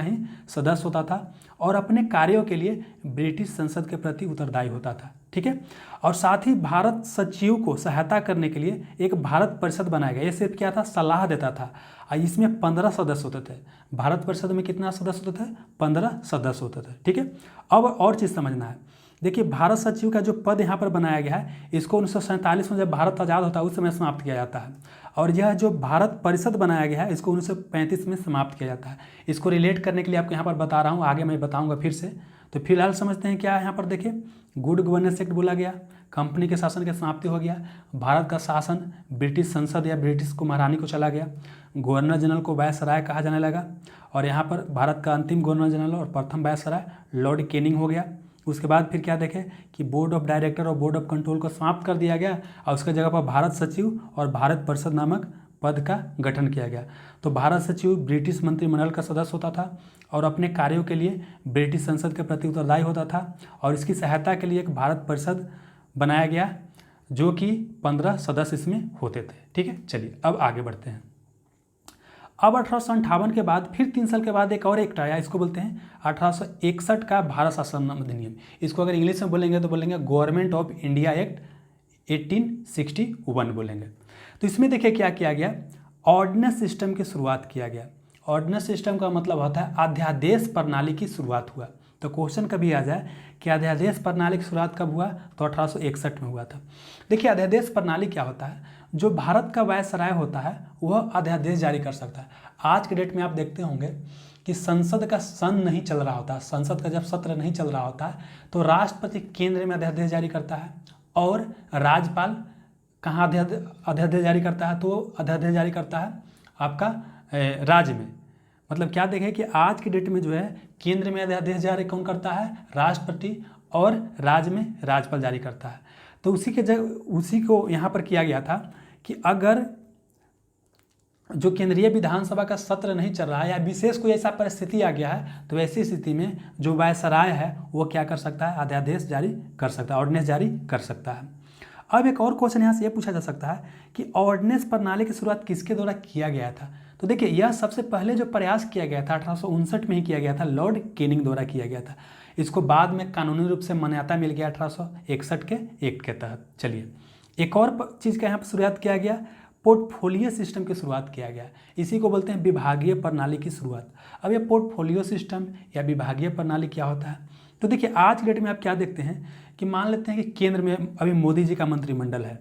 Speaker 1: ही सदस्य होता था, और अपने कार्यों के लिए ब्रिटिश संसद के प्रति उत्तरदायी होता था। ठीक है। और साथ ही भारत सचिव को सहायता करने के लिए एक भारत परिषद बनाया गया। ये सिर्फ क्या था? सलाह देता था। इसमें 15 सदस्य होते थे। भारत परिषद में कितना सदस्य होते थे? 15 सदस्य होते थे। ठीक है। अब और चीज़ समझना है। देखिए, भारत सचिव का जो पद यहाँ पर बनाया गया है, इसको 1947 में जब भारत आज़ाद होता है उस समय समाप्त किया जाता है। और यह जो भारत परिषद बनाया गया है इसको 1935 में समाप्त किया जाता है। इसको रिलेट करने के लिए आपको यहाँ पर बता रहा हूँ, आगे मैं बताऊँगा फिर से। तो फिलहाल समझते हैं क्या है यहाँ पर। देखिए, गुड गवर्नेंस एक्ट बोला गया, कंपनी के शासन की समाप्ति हो गया, भारत का शासन ब्रिटिश संसद या ब्रिटिश को महारानी को चला गया, गवर्नर जनरल को वायसराय कहा जाने लगा, और यहाँ पर भारत का अंतिम गवर्नर जनरल और प्रथम वायसराय लॉर्ड कैनिंग हो गया। उसके बाद फिर क्या देखें कि बोर्ड ऑफ डायरेक्टर और बोर्ड ऑफ कंट्रोल को समाप्त कर दिया गया, और उसके जगह पर भारत सचिव और भारत परिषद नामक पद का गठन किया गया। तो भारत सचिव ब्रिटिश मंत्रिमंडल का सदस्य होता था और अपने कार्यों के लिए ब्रिटिश संसद के प्रति उत्तरदायी होता था, और इसकी सहायता के लिए एक भारत परिषद बनाया गया जो कि 15 सदस्य इसमें होते थे। ठीक है, चलिए अब आगे बढ़ते हैं। अब 1858 के बाद फिर 3 साल के बाद एक और एक्ट आया, इसको बोलते हैं 1861 का भारत शासन अधिनियम। इसको अगर इंग्लिश में बोलेंगे तो बोलेंगे गवर्नमेंट ऑफ इंडिया एक्ट 1861 बोलेंगे। तो इसमें देखिए क्या किया गया, ऑर्डिनेंस सिस्टम की शुरुआत किया गया। ऑर्डिनेंस सिस्टम का मतलब होता है अध्यादेश प्रणाली की शुरुआत हुआ। तो क्वेश्चन कभी आ जाए कि अध्यादेश प्रणाली की शुरुआत कब हुआ, तो 1861 में हुआ था। देखिए, अध्यादेश प्रणाली क्या होता है? जो भारत का वायसराय होता है वह अध्यादेश जारी कर सकता है। आज के डेट में आप देखते होंगे कि संसद का सन नहीं चल रहा होता, संसद का जब सत्र नहीं चल रहा होता है तो राष्ट्रपति केंद्र में अध्यादेश जारी करता है, और राज्यपाल कहाँ अध्यादेश जारी करता है, तो अध्यादेश जारी करता है आपका राज्य में। मतलब क्या देखें कि आज की डेट में जो है केंद्र में अध्यादेश जारी कौन करता है? राष्ट्रपति, और राज्य में राज्यपाल जारी करता है। तो उसी को यहाँ पर किया गया था कि अगर जो केंद्रीय विधानसभा का सत्र नहीं चल रहा है या विशेष कोई ऐसा परिस्थिति आ गया है, तो ऐसी स्थिति में जो वायसराय है वो क्या कर सकता है? अध्यादेश जारी कर सकता है, ऑर्डिनेंस जारी कर सकता है। अब एक और क्वेश्चन यहाँ से ये पूछा जा सकता है कि ऑर्डिनेंस प्रणाली की शुरुआत किसके द्वारा किया गया था? तो देखिए, यह सबसे पहले जो प्रयास किया गया था 1859 में ही किया गया था, लॉर्ड कैनिंग द्वारा किया गया था। इसको बाद में कानूनी रूप से मान्यता मिल गया 1861 के एक्ट के तहत। चलिए, एक और चीज़ का यहाँ पर शुरुआत किया गया, पोर्टफोलियो सिस्टम की शुरुआत किया गया। इसी को बोलते हैं विभागीय प्रणाली की शुरुआत। अब ये पोर्टफोलियो सिस्टम या विभागीय प्रणाली क्या होता है? तो देखिए, आज के डेट में आप क्या देखते हैं कि मान लेते हैं कि केंद्र में अभी मोदी जी का मंत्रिमंडल है,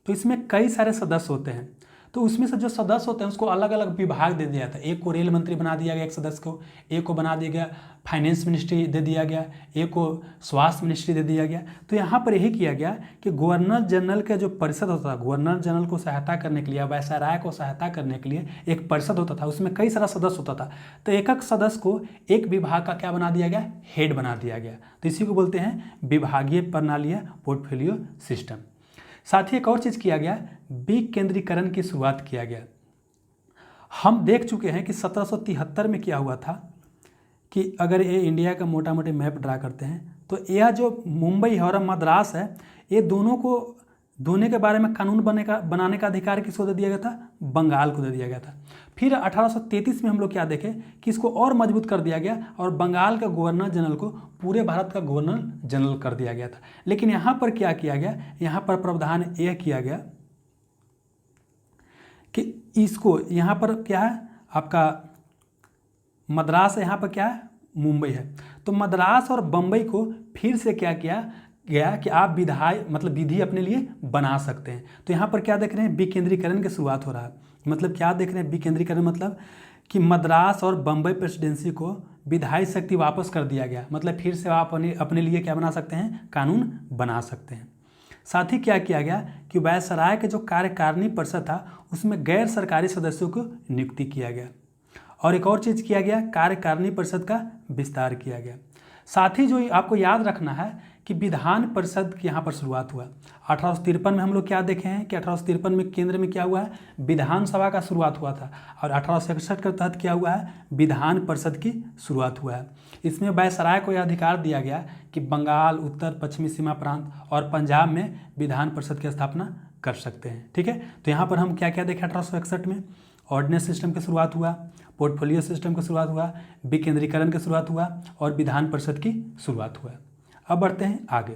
Speaker 1: तो इसमें कई सारे सदस्य होते हैं। तो उसमें से जो सदस्य होते हैं उसको अलग अलग विभाग दे दिया था। एक को रेल मंत्री बना दिया गया एक सदस्य को, एक को बना दिया गया फाइनेंस मिनिस्ट्री दे दिया गया, एक को स्वास्थ्य मिनिस्ट्री दे दिया गया। तो यहाँ पर यही किया गया कि गवर्नर जनरल का जो परिषद होता था, गवर्नर जनरल को सहायता करने के लिए, वायसराय को सहायता करने के लिए एक परिषद होता था, उसमें कई सारा सदस्य होता था। तो एक एक सदस्य को एक विभाग का क्या बना दिया गया? हेड बना दिया गया। तो इसी को बोलते हैं विभागीय प्रणाली या पोर्टफोलियो सिस्टम। साथ ही एक और चीज़ किया गया, विकेंद्रीकरण की शुरुआत किया गया। हम देख चुके हैं कि 1773 में क्या हुआ था कि अगर ये इंडिया का मोटा मोटी मैप ड्रा करते हैं तो यह जो मुंबई और मद्रास है, ये दोनों के बारे में कानून बनाने का अधिकार किसको दे दिया गया था? बंगाल को दे दिया गया था। फिर 1833 में हम लोग क्या देखें कि इसको और मजबूत कर दिया गया और बंगाल का गवर्नर जनरल को पूरे भारत का गवर्नर जनरल कर दिया गया था। लेकिन यहाँ पर क्या किया गया? यहाँ पर प्रावधान यह किया गया कि इसको यहाँ पर क्या है आपका मद्रास है, यहाँ पर क्या है मुंबई है। तो मद्रास और बम्बई को फिर से क्या किया गया कि आप विधि अपने लिए बना सकते हैं। तो यहाँ पर क्या देख रहे हैं? विकेंद्रीकरण की शुरुआत हो रहा है। मतलब क्या देख रहे हैं? विकेंद्रीकरण मतलब कि मद्रास और बम्बई प्रेसिडेंसी को विधायी शक्ति वापस कर दिया गया। मतलब फिर से आप अपने लिए क्या बना सकते हैं? कानून बना सकते हैं। साथ ही क्या किया गया कि वायसराय के जो कार्यकारिणी परिषद था उसमें गैर सरकारी सदस्यों को नियुक्ति किया गया। और एक और चीज़ किया गया, कार्यकारिणी परिषद का विस्तार किया गया। साथ ही जो आपको याद रखना है कि विधान परिषद की यहाँ पर शुरुआत हुआ 1853 में। हम लोग क्या देखे हैं कि 1853 में केंद्र में क्या हुआ है, विधानसभा का शुरुआत हुआ था, और 1861 के तहत क्या हुआ है, विधान परिषद की शुरुआत हुआ है। इसमें वायसराय को यह अधिकार दिया गया कि बंगाल, उत्तर पश्चिमी सीमा प्रांत और पंजाब में विधान परिषद की स्थापना कर सकते हैं। ठीक है, तो यहाँ पर हम क्या क्या देखें 1861 में, ऑर्डिनेंस सिस्टम की शुरुआत हुआ, पोर्टफोलियो सिस्टम की शुरुआत हुआ, विकेंद्रीकरण की शुरुआत हुआ और विधान परिषद की शुरुआत हुआ। अब बढ़ते हैं आगे।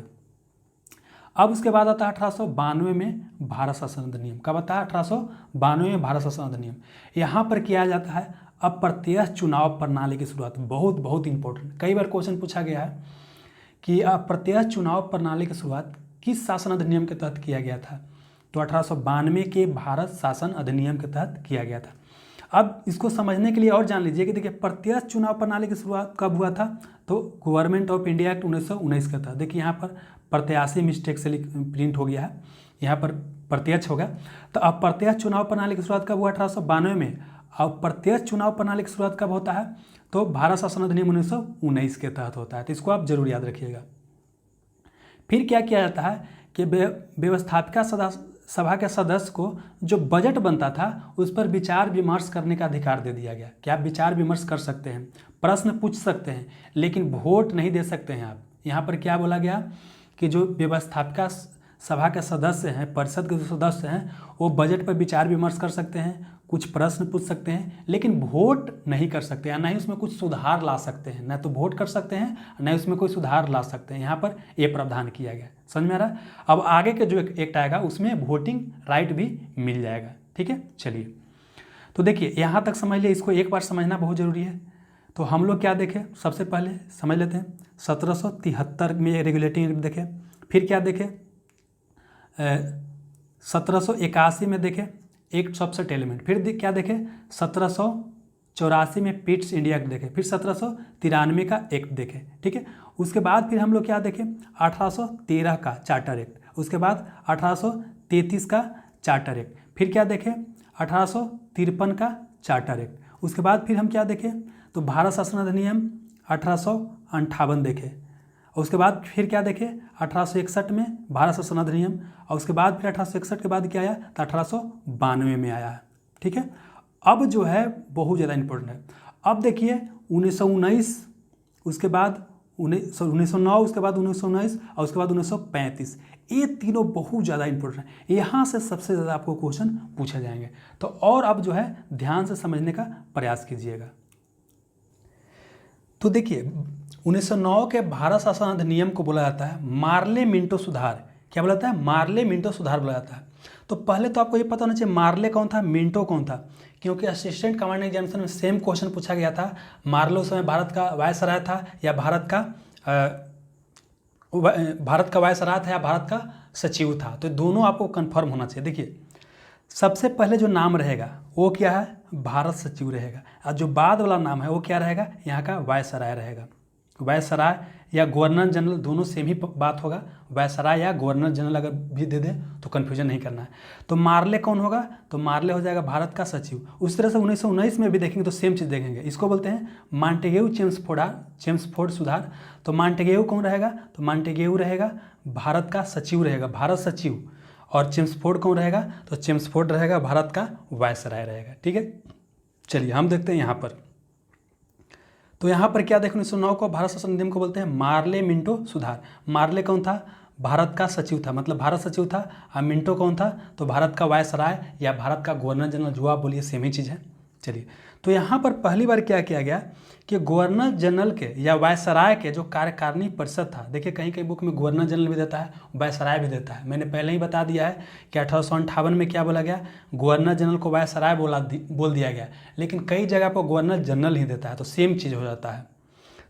Speaker 1: अब उसके बाद आता है 1892 में भारत शासन अधिनियम। कब आता है, 1892 में भारत शासन अधिनियम। यहाँ पर किया जाता है अप्रत्यक्ष चुनाव प्रणाली की शुरुआत। बहुत बहुत इंपॉर्टेंट, कई बार क्वेश्चन पूछा गया है कि अप्रत्यक्ष चुनाव प्रणाली की शुरुआत किस शासन अधिनियम के तहत किया गया था, तो 1892 के भारत शासन अधिनियम के तहत किया गया था। अब इसको समझने के लिए और जान लीजिए कि देखिए प्रत्यक्ष चुनाव प्रणाली की शुरुआत कब हुआ था, तो गवर्नमेंट ऑफ इंडिया एक्ट 1919 का था। देखिए यहाँ पर प्रत्याशी मिस्टेक से प्रिंट हो गया है, यहाँ पर प्रत्यक्ष होगा। तो अब प्रत्यक्ष चुनाव प्रणाली की शुरुआत कब हुआ, 1892 में। अब प्रत्यक्ष चुनाव प्रणाली की शुरुआत कब होता है, तो भारत शासन अधिनियम 1919 के तहत होता है। तो इसको आप जरूर याद रखिएगा। फिर क्या किया जाता है कि व्यवस्थापिका सभा के सदस्य को जो बजट बनता था उस पर विचार विमर्श करने का अधिकार दे दिया गया कि आप विचार विमर्श कर सकते हैं, प्रश्न पूछ सकते हैं, लेकिन वोट नहीं दे सकते हैं आप। यहाँ पर क्या बोला गया कि जो व्यवस्थापिका सभा के सदस्य हैं, परिषद के जो सदस्य हैं, वो बजट पर विचार विमर्श कर सकते हैं, कुछ प्रश्न पूछ सकते हैं, लेकिन वोट नहीं कर सकते हैं, ना ही उसमें कुछ सुधार ला सकते हैं। ना तो वोट कर सकते हैं, ना ही उसमें कोई सुधार ला सकते हैं। यहाँ पर ये प्रावधान किया गया। समझ में आ रहा है। अब आगे के जो एक्ट आएगा उसमें वोटिंग राइट भी मिल जाएगा। ठीक है, चलिए तो देखिए यहाँ तक समझ लिया। इसको एक बार समझना बहुत ज़रूरी है। तो हम लोग क्या देखें, सबसे पहले समझ लेते हैं 1773 में रेगुलेटिंग एक्ट देखें। फिर क्या देखें, 1781 में देखें एक्ट ऑफ सेटलमेंट। फिर क्या देखें, 1784 में पिट्स इंडिया एक्ट देखें। फिर 1793 का एक्ट देखें। ठीक है, उसके बाद फिर हम लोग क्या देखें, 1813 का चार्टर एक्ट। उसके बाद 1833 का चार्टर एक्ट। फिर क्या देखें, 1853 का चार्टर एक्ट। उसके बाद फिर हम क्या देखें, तो भारत शासन अधिनियम 1858 देखें। और उसके बाद फिर क्या देखें, 1861 में भारत शासन अधिनियम। और उसके बाद फिर 1861 के बाद क्या आया, तो 1892 में आया है। ठीक है, अब जो है बहुत ज़्यादा इंपॉर्टेंट है। अब देखिए 1919, उसके बाद 1909, उसके बाद 1919 और उसके बाद 1935, ये तीनों बहुत ज़्यादा इंपॉर्टेंट है। यहाँ से सबसे ज़्यादा आपको क्वेश्चन पूछे जाएंगे। तो और अब जो है ध्यान से समझने का प्रयास कीजिएगा। तो देखिए 1909 के भारत शासन अधिनियम को बोला जाता है मार्ले मिंटो सुधार। क्या बोला जाता है, मार्ले मिंटो सुधार बोला जाता है। तो पहले तो आपको ये पता होना चाहिए मार्ले कौन था, मिंटो कौन था, क्योंकि असिस्टेंट कमांडिंग एग्जामिनेशन में सेम क्वेश्चन पूछा गया था। मार्ले उस समय भारत का वायसराय था या भारत का वायसराय था या भारत का सचिव था। तो दोनों आपको कंफर्म होना चाहिए। देखिए सबसे पहले जो नाम रहेगा वो क्या है, भारत सचिव रहेगा, और जो बाद वाला नाम है वो क्या रहेगा, यहाँ का वायसराय रहेगा। वायसराय या गवर्नर जनरल दोनों सेम ही बात होगा। वायसराय या गवर्नर जनरल अगर भी दे दे तो कन्फ्यूजन नहीं करना है। तो मार्ले कौन होगा, तो मार्ले हो जाएगा भारत का सचिव। उस तरह से 1919 में भी देखेंगे तो सेम चीज़ देखेंगे। इसको बोलते हैं मॉन्टेग्यू चेम्सफोर्ड सुधार। तो मॉन्टेग्यू कौन रहेगा, तो मॉन्टेग्यू रहेगा भारत का सचिव रहेगा, भारत सचिव। और चेम्सफोर्ड कौन रहेगा, तो चेम्सफोर्ड रहेगा भारत का वायसराय रहेगा। ठीक है, चलिए हम देखते हैं यहाँ पर। तो यहाँ पर क्या देखो 1909 को भारत शासन अधिनियम को बोलते हैं मार्ले मिंटो सुधार। मार्ले कौन था, भारत का सचिव था, मतलब भारत सचिव था। और मिंटो कौन था, तो भारत का वायसराय या भारत का गवर्नर जनरल, जो आप बोलिए सेम ही चीज़ है। चलिए तो यहाँ पर पहली बार क्या किया गया कि गवर्नर जनरल के या वायसराय के जो कार्यकारिणी परिषद था, देखिए कहीं कहीं बुक में गवर्नर जनरल भी देता है, वायसराय भी देता है। मैंने पहले ही बता दिया है कि 1858 में क्या बोला गया, गवर्नर जनरल को वायसराय बोल दिया गया, लेकिन कई जगह पर गवर्नर जनरल ही देता है, तो सेम चीज़ हो जाता है।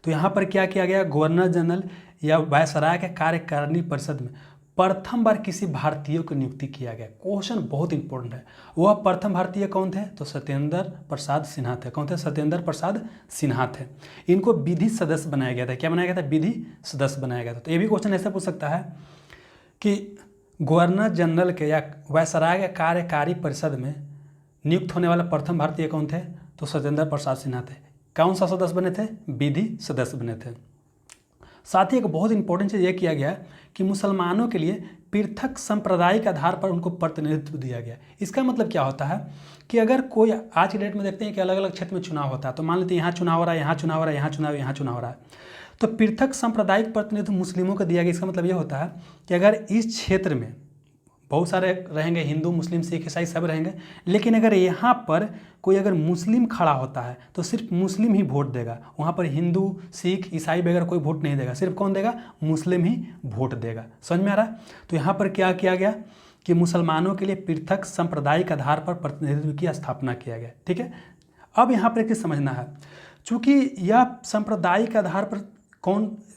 Speaker 1: तो यहाँ पर क्या किया गया, गवर्नर जनरल या वायसराय के कार्यकारिणी परिषद में प्रथम बार किसी भारतीय को नियुक्ति किया गया। क्वेश्चन बहुत इंपॉर्टेंट है। वह प्रथम भारतीय कौन थे, तो सत्येंद्र प्रसाद सिन्हा थे। कौन थे, सत्येंद्र प्रसाद सिन्हा थे। इनको विधि सदस्य बनाया गया था। क्या बनाया गया था, विधि सदस्य बनाया गया था। तो ये भी क्वेश्चन ऐसे पूछ सकता है कि गवर्नर जनरल के या वायसराय के कार्यकारी परिषद में नियुक्त होने वाला प्रथम भारतीय कौन थे, तो सत्येंद्र प्रसाद सिन्हा थे। कौन सा सदस्य बने थे, विधि सदस्य बने थे। साथ ही एक बहुत इंपॉर्टेंट चीज़ ये किया गया कि मुसलमानों के लिए पृथक सांप्रदायिक आधार पर उनको प्रतिनिधित्व दिया गया। इसका मतलब क्या होता है कि अगर कोई आज की डेट में देखते हैं कि अलग अलग क्षेत्र में चुनाव होता है, तो मान लेते हैं यहाँ चुनाव हो रहा है, यहाँ चुनाव हो रहा है, यहाँ चुनाव हो रहा है, तो पृथक सांप्रदायिक प्रतिनिधित्व मुस्लिमों को दिया गया। इसका मतलब ये होता है कि अगर इस क्षेत्र में बहुत सारे रहेंगे, हिंदू मुस्लिम सिख ईसाई सब रहेंगे, लेकिन अगर यहाँ पर कोई अगर मुस्लिम खड़ा होता है तो सिर्फ मुस्लिम ही वोट देगा, वहाँ पर हिंदू सिख ईसाई वगैरह कोई वोट नहीं देगा, सिर्फ कौन देगा, मुस्लिम ही वोट देगा। समझ में आ रहा है? तो यहाँ पर क्या किया गया कि मुसलमानों के लिए पृथक सांप्रदायिक आधार पर प्रतिनिधित्व की स्थापना किया गया। ठीक है, अब यहाँ पर एक चीज़ समझना है, चूँकि यह सांप्रदायिक आधार पर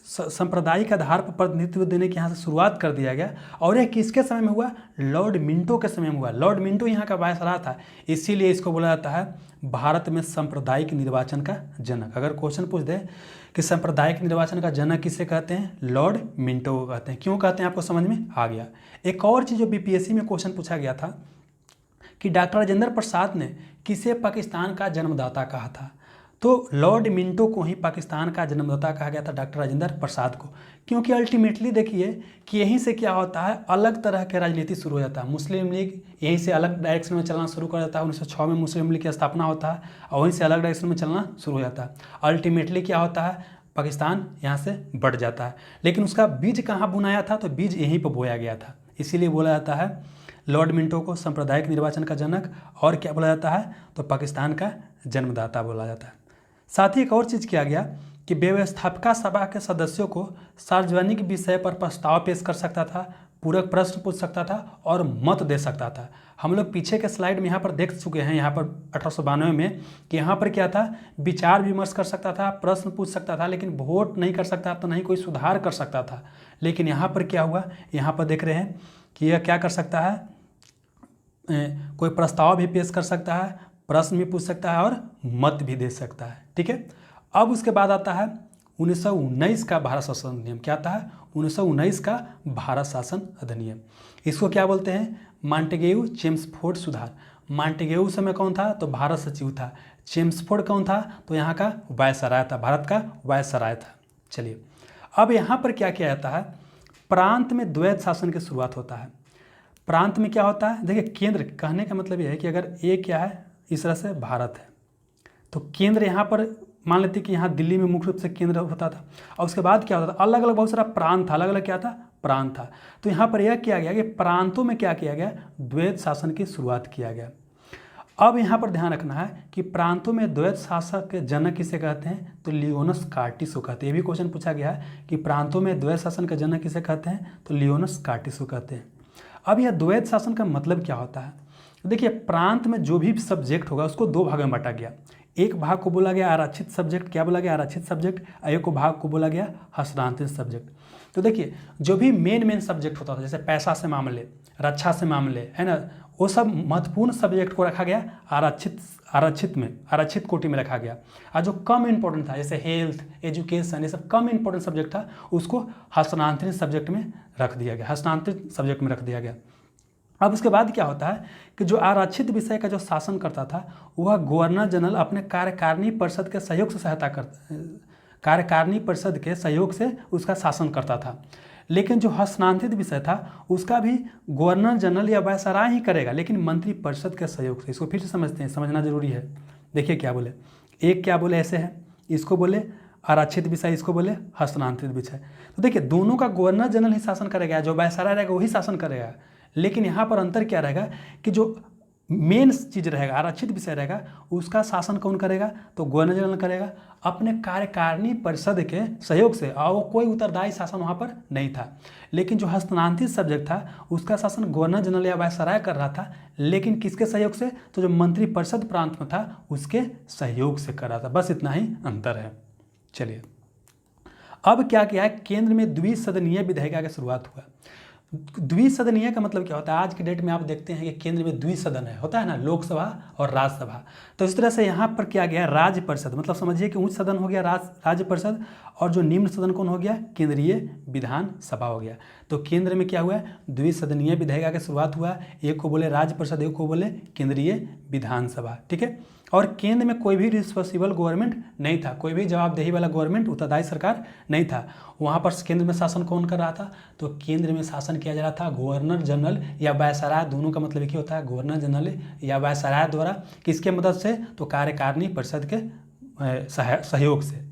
Speaker 1: सांप्रदायिक आधार पर प्रतिनिधित्व देने की यहाँ से शुरुआत कर दिया गया, और यह किसके समय में हुआ, लॉर्ड मिंटो के समय में हुआ। लॉर्ड मिंटो यहाँ का वायसराय था, इसीलिए इसको बोला जाता है भारत में सांप्रदायिक निर्वाचन का जनक। अगर क्वेश्चन पूछ दे कि सांप्रदायिक निर्वाचन का जनक किसे कहते हैं, लॉर्ड मिंटो को कहते हैं। क्यों कहते हैं आपको समझ में आ गया। एक और चीज़ जो बीपीएससी में क्वेश्चन पूछा गया था कि डॉक्टर राजेंद्र प्रसाद ने किसे पाकिस्तान का जन्मदाता कहा था, तो लॉर्ड मिंटो को ही पाकिस्तान का जन्मदाता कहा गया था, डॉक्टर राजेंद्र प्रसाद को। क्योंकि अल्टीमेटली देखिए कि यहीं से क्या होता है, अलग तरह के राजनीति शुरू हो जाता है। मुस्लिम लीग यहीं से अलग डायरेक्शन में चलना शुरू कर देता है। 1906 में मुस्लिम लीग की स्थापना होता है और वहीं से अलग डायरेक्शन में चलना शुरू हो जाता है। अल्टीमेटली क्या होता है, पाकिस्तान यहाँ से बढ़ जाता है। लेकिन उसका बीज कहाँ बुनाया था, तो बीज यहीं पर बोया गया था। इसीलिए बोला जाता है लॉर्ड मिंटो को सांप्रदायिक निर्वाचन का जनक, और क्या बोला जाता है, तो पाकिस्तान का जन्मदाता बोला जाता है। साथ ही एक और चीज़ किया गया कि व्यवस्थापिका सभा के सदस्यों को सार्वजनिक विषय पर प्रस्ताव पेश कर सकता था, पूरक प्रश्न पूछ सकता था और मत दे सकता था। हम लोग पीछे के स्लाइड में यहाँ पर देख चुके हैं, यहाँ पर 1892 में कि यहाँ पर क्या था, विचार विमर्श कर सकता था, प्रश्न पूछ सकता था, लेकिन वोट नहीं कर सकता था, नहीं कोई सुधार कर सकता था। लेकिन यहाँ पर क्या हुआ, यहाँ पर देख रहे हैं कि यह क्या कर सकता है, कोई प्रस्ताव भी पेश कर सकता है, प्रश्न भी पूछ सकता है और मत भी दे सकता है। ठीक है, अब उसके बाद आता है 1919 का भारत शासन अधिनियम। क्या आता है, 1919 का भारत शासन अधिनियम। इसको क्या बोलते हैं, मॉन्टेग्यू चेम्सफोर्ड सुधार। मॉन्टेग्यू समय कौन था, तो भारत सचिव था। चेम्सफोर्ड कौन था, तो यहाँ का वायसराय था, भारत का वायसराय था। चलिए, अब यहाँ पर क्या किया जाता है, प्रांत में द्वैत शासन की शुरुआत होता है। प्रांत में क्या होता है, देखिए केंद्र कहने का मतलब यह है कि अगर ये क्या है, इस तरह से भारत है, तो केंद्र यहाँ पर मान लेते कि यहाँ दिल्ली में मुख्य रूप से केंद्र होता था, और उसके बाद क्या होता था, अलग अलग बहुत सारा प्रांत था, अलग अलग क्या था, प्रांत था। तो यहाँ पर यह किया गया कि प्रांतों में क्या किया गया, द्वैत शासन की शुरुआत किया गया। अब यहाँ पर ध्यान रखना है कि प्रांतों में द्वैत शासक के जनक किसे कहते हैं, तो लियोनस कार्टिस को कहते हैं। ये भी क्वेश्चन पूछा गया है कि प्रांतों में द्वैत शासन के जनक किसे कहते हैं, तो लियोनस कार्टिस को कहते हैं। अब यह द्वैत शासन का मतलब क्या होता है, देखिए प्रांत में जो भी सब्जेक्ट होगा उसको दो भाग में बांटा गया। एक भाग को बोला गया आरक्षित सब्जेक्ट, क्या बोला गया, आरक्षित सब्जेक्ट। एक भाग को बोला गया हस्तांतरित सब्जेक्ट। तो देखिए जो भी मेन सब्जेक्ट होता था, जैसे पैसा से मामले, रक्षा से मामले, है ना, वो सब महत्वपूर्ण सब्जेक्ट को रखा गया आरक्षित कोटि में रखा गया। और जो कम इंपॉर्टेंट था, जैसे हेल्थ, एजुकेशन, ये सब कम इंपॉर्टेंट सब्जेक्ट था, उसको हस्तांतरित सब्जेक्ट में रख दिया गया, हस्तांतरित सब्जेक्ट में रख दिया गया। अब उसके बाद क्या होता है कि जो आरक्षित विषय का जो शासन करता था, वह गवर्नर जनरल अपने कार्यकारिणी परिषद के सहयोग से कार्यकारिणी परिषद के सहयोग से उसका शासन करता था। लेकिन जो हस्तांतरित विषय था उसका भी गवर्नर जनरल या वायसराय ही करेगा, लेकिन मंत्री परिषद के सहयोग से। इसको फिर से समझते हैं, समझना जरूरी है। देखिए क्या बोले, एक क्या बोले ऐसे है, इसको बोले आरक्षित विषय, इसको बोले हस्तांतरित विषय। तो देखिए दोनों का गवर्नर जनरल ही शासन करेगा, जो वायसराय रहेगा वही शासन करेगा। लेकिन यहाँ पर अंतर क्या रहेगा कि जो मेन चीज़ रहेगा, आरक्षित विषय रहेगा, उसका शासन कौन करेगा, तो गवर्नर जनरल करेगा अपने कार्यकारिणी परिषद के सहयोग से, और वो कोई उत्तरदायी शासन वहाँ पर नहीं था। लेकिन जो हस्तांतरित सब्जेक्ट था उसका शासन गवर्नर जनरल या वायसराय कर रहा था, लेकिन किसके सहयोग से, तो जो मंत्री परिषद प्रांत में था उसके सहयोग से कर रहा था। बस इतना ही अंतर है। चलिए, अब क्या किया है, केंद्र में द्विसदनीय विधेयिका की शुरुआत हुआ। द्विसदनीय का मतलब क्या होता है, आज की डेट में आप देखते हैं कि केंद्र में द्विसदन है, होता है ना, लोकसभा और राज्यसभा। तो इस तरह से यहाँ पर क्या गया, राज्य परिषद, मतलब समझिए कि उच्च सदन हो गया राज्य परिषद, और जो निम्न सदन कौन हो गया, केंद्रीय विधानसभा हो गया। तो केंद्र में क्या हुआ, द्विसदनीय विधेयिका की शुरुआत हुआ। एक को बोले राज्य परिषद, एक को बोले केंद्रीय विधानसभा। ठीक है, और केंद्र में कोई भी रिस्पॉन्सिबल गवर्नमेंट नहीं था, कोई भी जवाबदेही वाला गवर्नमेंट, उत्तरदायी सरकार नहीं था। वहाँ पर केंद्र में शासन कौन कर रहा था? तो केंद्र में शासन किया जा रहा था गवर्नर जनरल या वायसराय, दोनों का मतलब एक ही होता है, गवर्नर जनरल या वायसराय द्वारा। किसके मदद से? तो कार्यकारिणी परिषद के सहयोग से।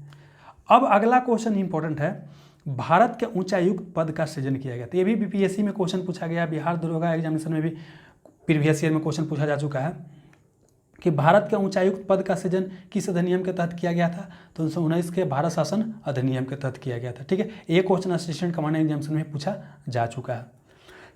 Speaker 1: अब अगला क्वेश्चन इंपॉर्टेंट है, भारत के उच्चायुक्त पद का सृजन किया गया। तो ये भी बीपीएससी में क्वेश्चन पूछा गया, बिहार दरोगा एग्जामिनेशन में भी प्रीवियस ईयर में क्वेश्चन पूछा जा चुका है कि भारत के उच्चायुक्त पद का सृजन किस अधिनियम के तहत किया गया था? तो 1919 के भारत शासन अधिनियम के तहत किया गया था। ठीक है, ये क्वेश्चन असिस्टेंट कमांडेंट एग्जामिनेशन में पूछा जा चुका है।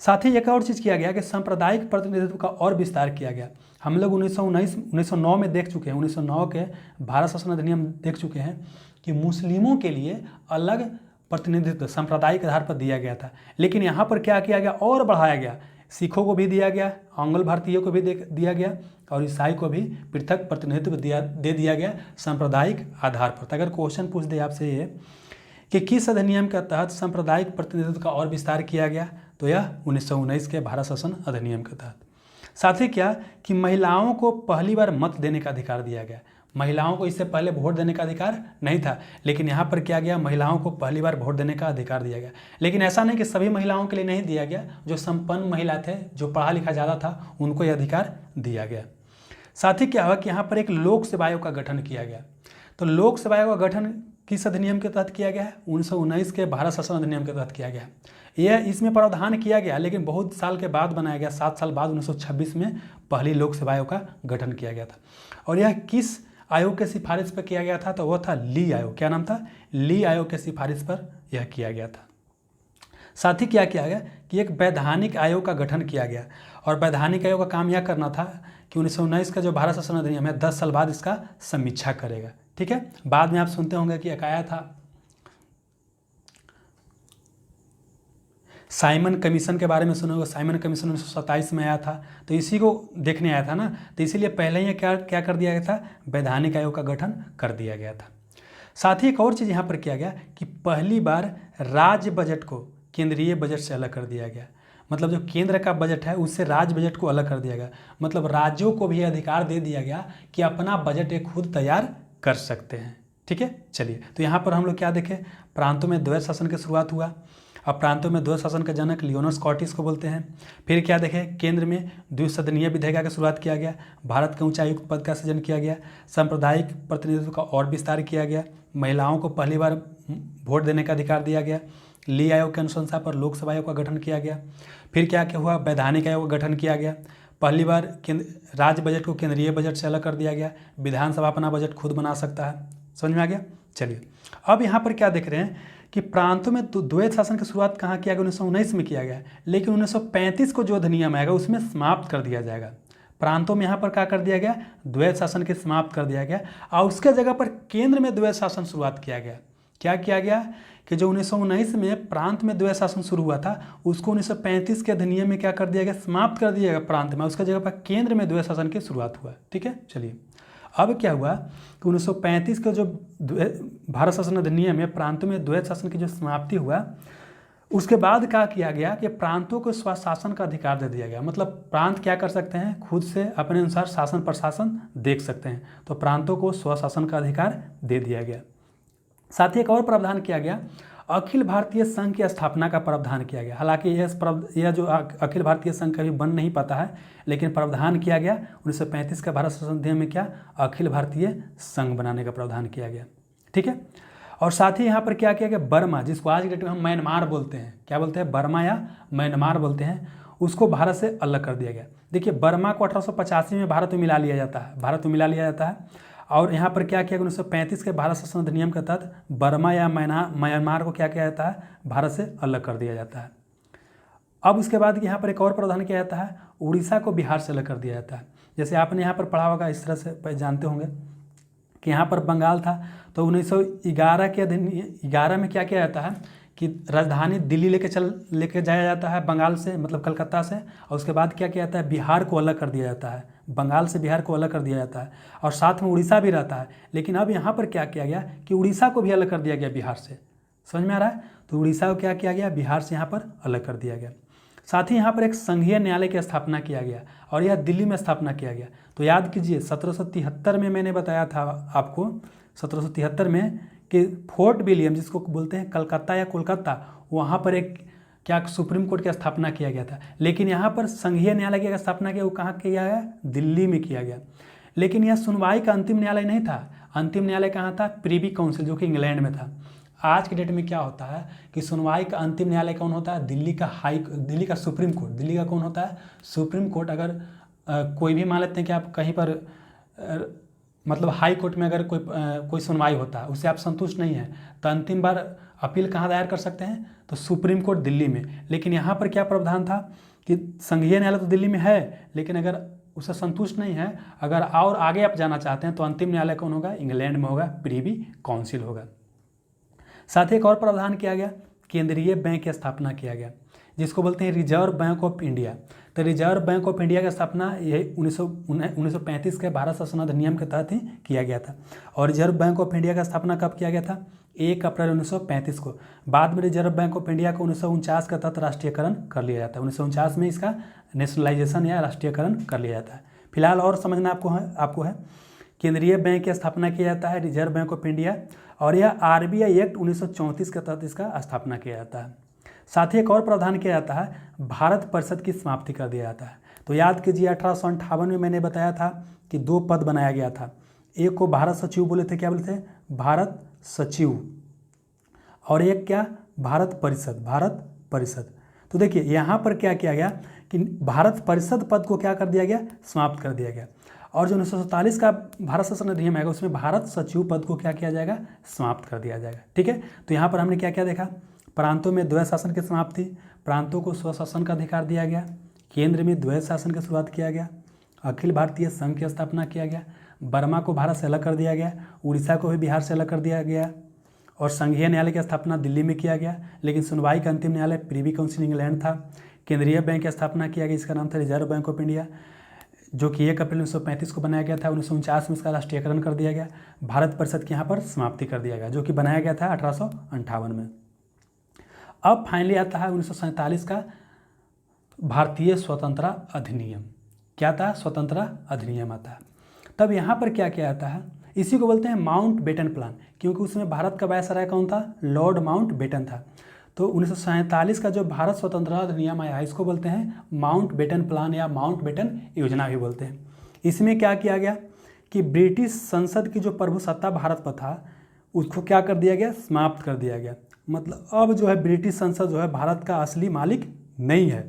Speaker 1: साथ ही एक और चीज़ किया गया कि सांप्रदायिक प्रतिनिधित्व का और विस्तार किया गया। हम लोग 1909 में देख चुके हैं, 1909 के भारत शासन अधिनियम देख चुके हैं कि मुस्लिमों के लिए अलग प्रतिनिधित्व सांप्रदायिक आधार पर दिया गया था। लेकिन यहाँ पर क्या किया गया? और बढ़ाया गया, सिखों को भी दिया गया, आंग्ल भारतीयों को भी दिया गया और ईसाई को भी पृथक प्रतिनिधित्व दे दिया गया सांप्रदायिक आधार पर। तो अगर क्वेश्चन पूछ दे आपसे ये कि किस अधिनियम के तहत सांप्रदायिक प्रतिनिधित्व का और विस्तार किया गया, तो यह 1919 के भारत शासन अधिनियम के तहत। साथ ही क्या कि महिलाओं को पहली बार मत देने का अधिकार दिया गया। महिलाओं को इससे पहले वोट देने का अधिकार नहीं था, लेकिन यहाँ पर क्या गया, महिलाओं को पहली बार वोट देने का अधिकार दिया गया। लेकिन ऐसा नहीं कि सभी महिलाओं के लिए नहीं दिया गया, जो संपन्न महिला थे, जो पढ़ा लिखा ज़्यादा था, उनको यह अधिकार दिया गया। साथ ही क्या हुआ कि यहाँ पर एक लोक सेवा आयोग का गठन किया गया। तो लोक सेवा आयोग का गठन किस अधिनियम के तहत किया गया है? 1919 के भारत शासन अधिनियम के तहत किया गया। यह इसमें प्रावधान किया गया, लेकिन बहुत साल के बाद बनाया गया, 7 साल बाद 1926 में पहली लोक सेवा आयोग का गठन किया गया था। और यह किस आयोग के सिफारिश पर किया गया था? तो वह था ली आयोग। क्या नाम था? ली आयोग के सिफारिश पर यह किया गया था। साथ ही क्या किया गया कि एक वैधानिक आयोग का गठन किया गया, और वैधानिक आयोग का काम यह करना था कि 1919 का जो भारत शासन अधिनियम है 10 साल बाद इसका समीक्षा करेगा। ठीक है, बाद में आप सुनते होंगे कि एक आया था साइमन कमीशन के बारे में सुना होगा। साइमन कमीशन 1927 में आया था, तो इसी को देखने आया था ना, तो इसीलिए पहले ही क्या कर दिया गया था? वैधानिक आयोग का गठन कर दिया गया था। साथ ही एक और चीज़ यहाँ पर किया गया कि पहली बार राज्य बजट को केंद्रीय बजट से अलग कर दिया गया। मतलब जो केंद्र का बजट है उससे राज्य बजट को अलग कर दिया गया। मतलब राज्यों को भी अधिकार दे दिया गया कि अपना बजट एक खुद तैयार कर सकते हैं। ठीक है, चलिए, तो यहाँ पर हम लोग क्या देखें, प्रांतों में द्वैत शासन की शुरुआत हुआ। अब प्रांतों में द्वैत शासन का जनक लियोनर स्कॉटिस को बोलते हैं। फिर क्या देखें, केंद्र में द्विसदनीय विधेयक की शुरुआत किया गया, भारत के उच्चायुक्त पद का सृजन किया गया, सांप्रदायिक प्रतिनिधित्व का और विस्तार किया गया, महिलाओं को पहली बार वोट देने का अधिकार दिया गया, ली आयोग की अनुशंसा पर लोक सेवा आयोग का गठन किया गया। फिर क्या क्या हुआ, वैधानिक आयोग का गठन किया गया, पहली बार राज्य बजट को केंद्रीय बजट से अलग कर दिया गया, विधानसभा अपना बजट खुद बना सकता है। समझ में आ गया? चलिए, अब यहाँ पर क्या देख रहे हैं कि प्रांतों में द्वैत शासन की शुरुआत कहाँ किया गया? 1919 में किया गया, लेकिन 1935 को जो अधिनियम आएगा उसमें समाप्त कर दिया जाएगा। प्रांतों में यहाँ पर क्या कर दिया गया? द्वैत शासन के समाप्त कर दिया गया, और उसके जगह पर केंद्र में द्वैत शासन शुरुआत किया गया। क्या किया गया कि जो 1919 में प्रांत में द्वैत शासन शुरू हुआ था, उसको 1935 के अधिनियम में क्या कर दिया गया? समाप्त कर दिया गया प्रांत में, उसके जगह पर केंद्र में द्वैत शासन की शुरुआत हुआ। ठीक है, चलिए, अब क्या हुआ कि 1935 का जो भारत शासन अधिनियम है, प्रांतों में द्वैत शासन की जो समाप्ति हुआ, उसके बाद क्या किया गया कि प्रांतों को स्वशासन का अधिकार दे दिया गया। मतलब प्रांत क्या कर सकते हैं? खुद से अपने अनुसार शासन प्रशासन देख सकते हैं, तो प्रांतों को स्वशासन का अधिकार दे दिया गया। साथ ही एक और प्रावधान किया गया, अखिल भारतीय संघ की स्थापना का प्रावधान किया गया। हालांकि यह जो अखिल भारतीय संघ कभी बन नहीं पाता है, लेकिन प्रावधान किया गया 1935 का भारत शासन अधिनियम में, क्या? अखिल भारतीय संघ बनाने का प्रावधान किया गया। ठीक है, और साथ ही यहाँ पर क्या किया गया, बर्मा, जिसको आज की डेट में हम म्यांमार बोलते हैं, क्या बोलते हैं? बर्मा या म्यांमार बोलते हैं, उसको भारत से अलग कर दिया गया। देखिए, बर्मा को 1885 में भारत में मिला लिया जाता है, और यहाँ पर क्या किया गया, 1935 के भारत शासन अधिनियम के तहत बर्मा या म्यांमार को क्या किया जाता है? भारत से अलग कर दिया जाता है। अब उसके बाद यहाँ पर एक और प्रावधान किया जाता है, उड़ीसा को बिहार से अलग कर दिया जाता है। जैसे आपने यहाँ पर पढ़ा होगा, इस तरह से जानते होंगे कि यहाँ पर बंगाल था, तो 1911 के 11 में क्या किया जाता है कि राजधानी दिल्ली लेके जाया जाता है बंगाल से, मतलब कलकत्ता से, और उसके बाद क्या किया जाता है? बिहार को अलग कर दिया जाता है, बंगाल से बिहार को अलग कर दिया जाता है, और साथ में उड़ीसा भी रहता है। लेकिन अब यहाँ पर क्या किया गया कि उड़ीसा को भी अलग कर दिया गया बिहार से। समझ में आ रहा है? तो उड़ीसा को क्या किया गया? बिहार से यहाँ पर अलग कर दिया गया। साथ ही यहाँ पर एक संघीय न्यायालय की स्थापना किया गया, और यह दिल्ली में स्थापना किया गया। तो याद कीजिए 1773 में मैंने बताया था आपको 1773 में कि फोर्ट विलियम, जिसको बोलते हैं कलकत्ता या कोलकाता, वहाँ पर एक क्या सुप्रीम कोर्ट की स्थापना किया गया था। लेकिन यहाँ पर संघीय न्यायालय की स्थापना किया, वो कहाँ किया गया? दिल्ली में किया गया। लेकिन यह सुनवाई का अंतिम न्यायालय नहीं था। अंतिम न्यायालय कहाँ था? प्रिवी काउंसिल, जो कि इंग्लैंड में था। आज के डेट में क्या होता है कि सुनवाई का अंतिम न्यायालय कौन होता है? दिल्ली का सुप्रीम कोर्ट। दिल्ली का कौन होता है? Supreme court. अगर कोई भी मान लेते हैं कि आप कहीं पर मतलब हाई कोर्ट में अगर कोई सुनवाई होता है, उससे आप संतुष्ट नहीं हैं, तो अंतिम बार अपील कहाँ दायर कर सकते हैं? तो सुप्रीम कोर्ट दिल्ली में। लेकिन यहाँ पर क्या प्रावधान था कि संघीय न्यायालय तो दिल्ली में है, लेकिन अगर उससे संतुष्ट नहीं है, अगर और आगे आप जाना चाहते हैं, तो अंतिम न्यायालय कौन होगा? इंग्लैंड में होगा, प्रिवी काउंसिल होगा। साथ ही एक और प्रावधान किया गया, केंद्रीय बैंक की स्थापना किया गया, जिसको बोलते हैं रिजर्व बैंक ऑफ इंडिया। तो रिजर्व बैंक ऑफ इंडिया की स्थापना यही 1935 के भारत शासन अधिनियम के तहत ही किया गया था। और रिजर्व बैंक ऑफ इंडिया का स्थापना कब किया गया था? 1 अप्रैल 1935 को। बाद में रिजर्व बैंक ऑफ इंडिया को 1949 के तहत राष्ट्रीयकरण कर लिया जाता है। 1949 में इसका नेशनलाइजेशन या राष्ट्रीयकरण कर लिया जाता है। फिलहाल और समझना आपको है केंद्रीय बैंक की स्थापना किया जाता है, रिजर्व बैंक ऑफ इंडिया, और यह RBI एक्ट 1934 के तहत इसका स्थापना किया जाता है। साथ ही एक और प्रावधान किया जाता है, भारत परिषद की समाप्ति कर दिया जाता है। तो याद कीजिए 1858 में मैंने बताया था कि 2 पद बनाया गया था। एक को भारत सचिव बोले थे, क्या बोले थे? भारत सचिव। और एक क्या? भारत परिषद। तो देखिए यहाँ पर क्या किया गया कि भारत परिषद पद को क्या कर दिया गया? समाप्त कर दिया गया। और जो 1947 का भारत शासन अधिनियम है, उसमें भारत सचिव पद को क्या किया जाएगा? समाप्त कर दिया जाएगा। ठीक है, तो यहाँ पर हमने क्या क्या देखा? प्रांतों में द्वैध शासन की समाप्ति, प्रांतों को स्वशासन का अधिकार दिया गया, केंद्र में द्वैध शासन की शुरुआत किया गया, अखिल भारतीय संघ की स्थापना किया गया, बर्मा को भारत से अलग कर दिया गया, उड़ीसा को भी बिहार से अलग कर दिया गया, और संघीय न्यायालय की स्थापना दिल्ली में किया गया। लेकिन सुनवाई का अंतिम न्यायालय प्रिवी काउंसिल इंग्लैंड था। केंद्रीय बैंक की स्थापना किया गया, इसका नाम था रिजर्व बैंक ऑफ इंडिया, जो कि 1 अप्रैल 1935 को बनाया गया था। 1949 में इसका राष्ट्रीयकरण कर दिया गया। भारत परिषद की यहाँ पर समाप्ति कर दिया गया, जो कि बनाया गया था 1858 में। अब फाइनली आता है 1947 का भारतीय स्वतंत्रता अधिनियम। क्या था? स्वतंत्रता अधिनियम आता है। तब यहाँ पर क्या किया जाता है? इसी को बोलते हैं माउंट बेटन प्लान, क्योंकि उसमें भारत का वायसराय कौन था? लॉर्ड माउंट बेटन था। तो 1947 का जो भारत स्वतंत्रता अधिनियम आया है, इसको बोलते हैं माउंट बेटन प्लान या माउंट बेटन योजना भी बोलते हैं। इसमें क्या किया गया कि ब्रिटिश संसद की जो प्रभुसत्ता भारत पर था, उसको क्या कर दिया गया? समाप्त कर दिया गया। मतलब अब जो है ब्रिटिश संसद जो है भारत का असली मालिक नहीं है।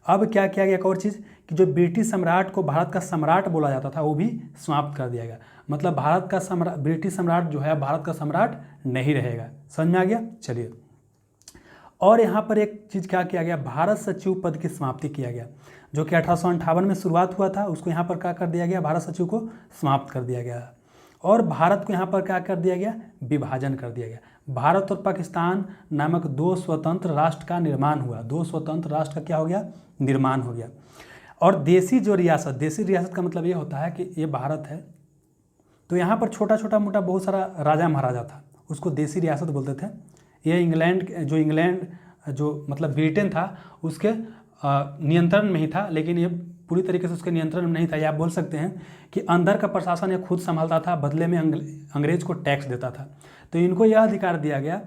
Speaker 1: अब क्या किया गया? एक और चीज़ कि जो ब्रिटिश सम्राट को भारत का सम्राट बोला जाता था, वो भी समाप्त कर दिया गया। मतलब भारत का ब्रिटिश सम्राट जो है भारत का सम्राट नहीं रहेगा। समझ में आ गया? चलिए, और यहाँ पर एक चीज़ क्या किया गया? भारत सचिव पद की समाप्ति किया गया, जो कि 1858 में शुरुआत हुआ था। उसको यहाँ पर क्या कर दिया गया? भारत सचिव को समाप्त कर दिया गया। और भारत को यहाँ पर क्या कर दिया गया? विभाजन कर दिया गया। भारत और पाकिस्तान नामक 2 स्वतंत्र राष्ट्र का निर्माण हुआ। 2 स्वतंत्र राष्ट्र का क्या हो गया? निर्माण हो गया। और देसी रियासत का मतलब ये होता है कि ये भारत है, तो यहाँ पर छोटा छोटा मोटा बहुत सारा राजा महाराजा था, उसको देसी रियासत बोलते थे। ये इंग्लैंड जो मतलब ब्रिटेन था, उसके नियंत्रण में ही था, लेकिन ये पूरी तरीके से उसके नियंत्रण में नहीं था। या आप बोल सकते हैं कि अंदर का प्रशासन ये खुद संभालता था, बदले में अंग्रेज को टैक्स देता था। तो इनको यह अधिकार दिया गया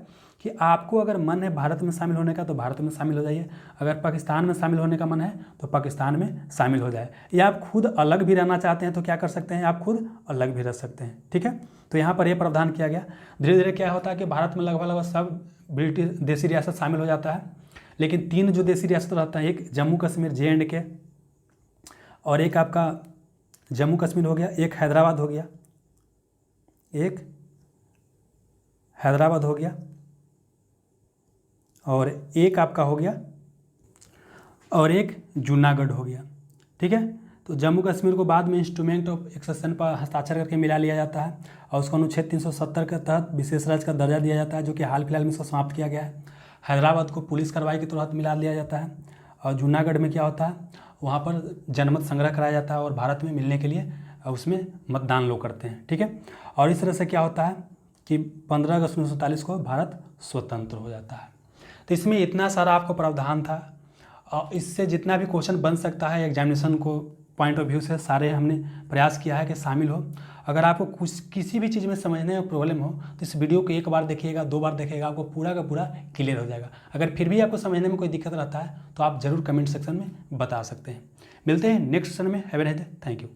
Speaker 1: कि आपको अगर मन है भारत में शामिल होने का तो भारत में शामिल हो जाइए, अगर पाकिस्तान में शामिल होने का मन है तो पाकिस्तान में शामिल हो जाए, या आप खुद अलग भी रहना चाहते हैं तो क्या कर सकते हैं? आप खुद अलग भी रह सकते हैं। ठीक है, तो यहाँ पर यह प्रावधान किया गया। धीरे धीरे क्या होता है कि भारत में लगभग सब ब्रिटिश देसी रियासत शामिल हो जाता है। लेकिन 3 जो देसी रियासत रहता है, एक जम्मू कश्मीर JNK, और एक आपका जम्मू कश्मीर हो गया, एक हैदराबाद हो गया, और एक आपका हो गया, और एक जूनागढ़ हो गया। ठीक है, तो जम्मू कश्मीर को बाद में इंस्ट्रूमेंट ऑफ एक्सेशन पर हस्ताक्षर करके मिला लिया जाता है, और उसको अनुच्छेद 370 के तहत विशेष राज्य का दर्जा दिया जाता है, जो कि हाल फिलहाल में इसको समाप्त किया गया है। हैदराबाद को पुलिस कार्रवाई के तहत मिला लिया जाता है, और जूनागढ़ में क्या होता है? वहाँ पर जनमत संग्रह कराया जाता है, और भारत में मिलने के लिए उसमें मतदान लोग करते हैं। ठीक है, और इस तरह से क्या होता है कि 15 अगस्त 1947 को भारत स्वतंत्र हो जाता है। तो इसमें इतना सारा आपको प्रावधान था, और इससे जितना भी क्वेश्चन बन सकता है एग्जामिनेशन को पॉइंट ऑफ व्यू से सारे हमने प्रयास किया है कि शामिल हो। अगर आपको कुछ किसी भी चीज़ में समझने में प्रॉब्लम हो तो इस वीडियो को एक बार देखिएगा, 2 बार देखिएगा, आपको पूरा का पूरा क्लियर हो जाएगा। अगर फिर भी आपको समझने में कोई दिक्कत रहता है तो आप ज़रूर कमेंट सेक्शन में बता सकते हैं। मिलते हैं नेक्स्ट सेशन में। Have a nice day. Thank you.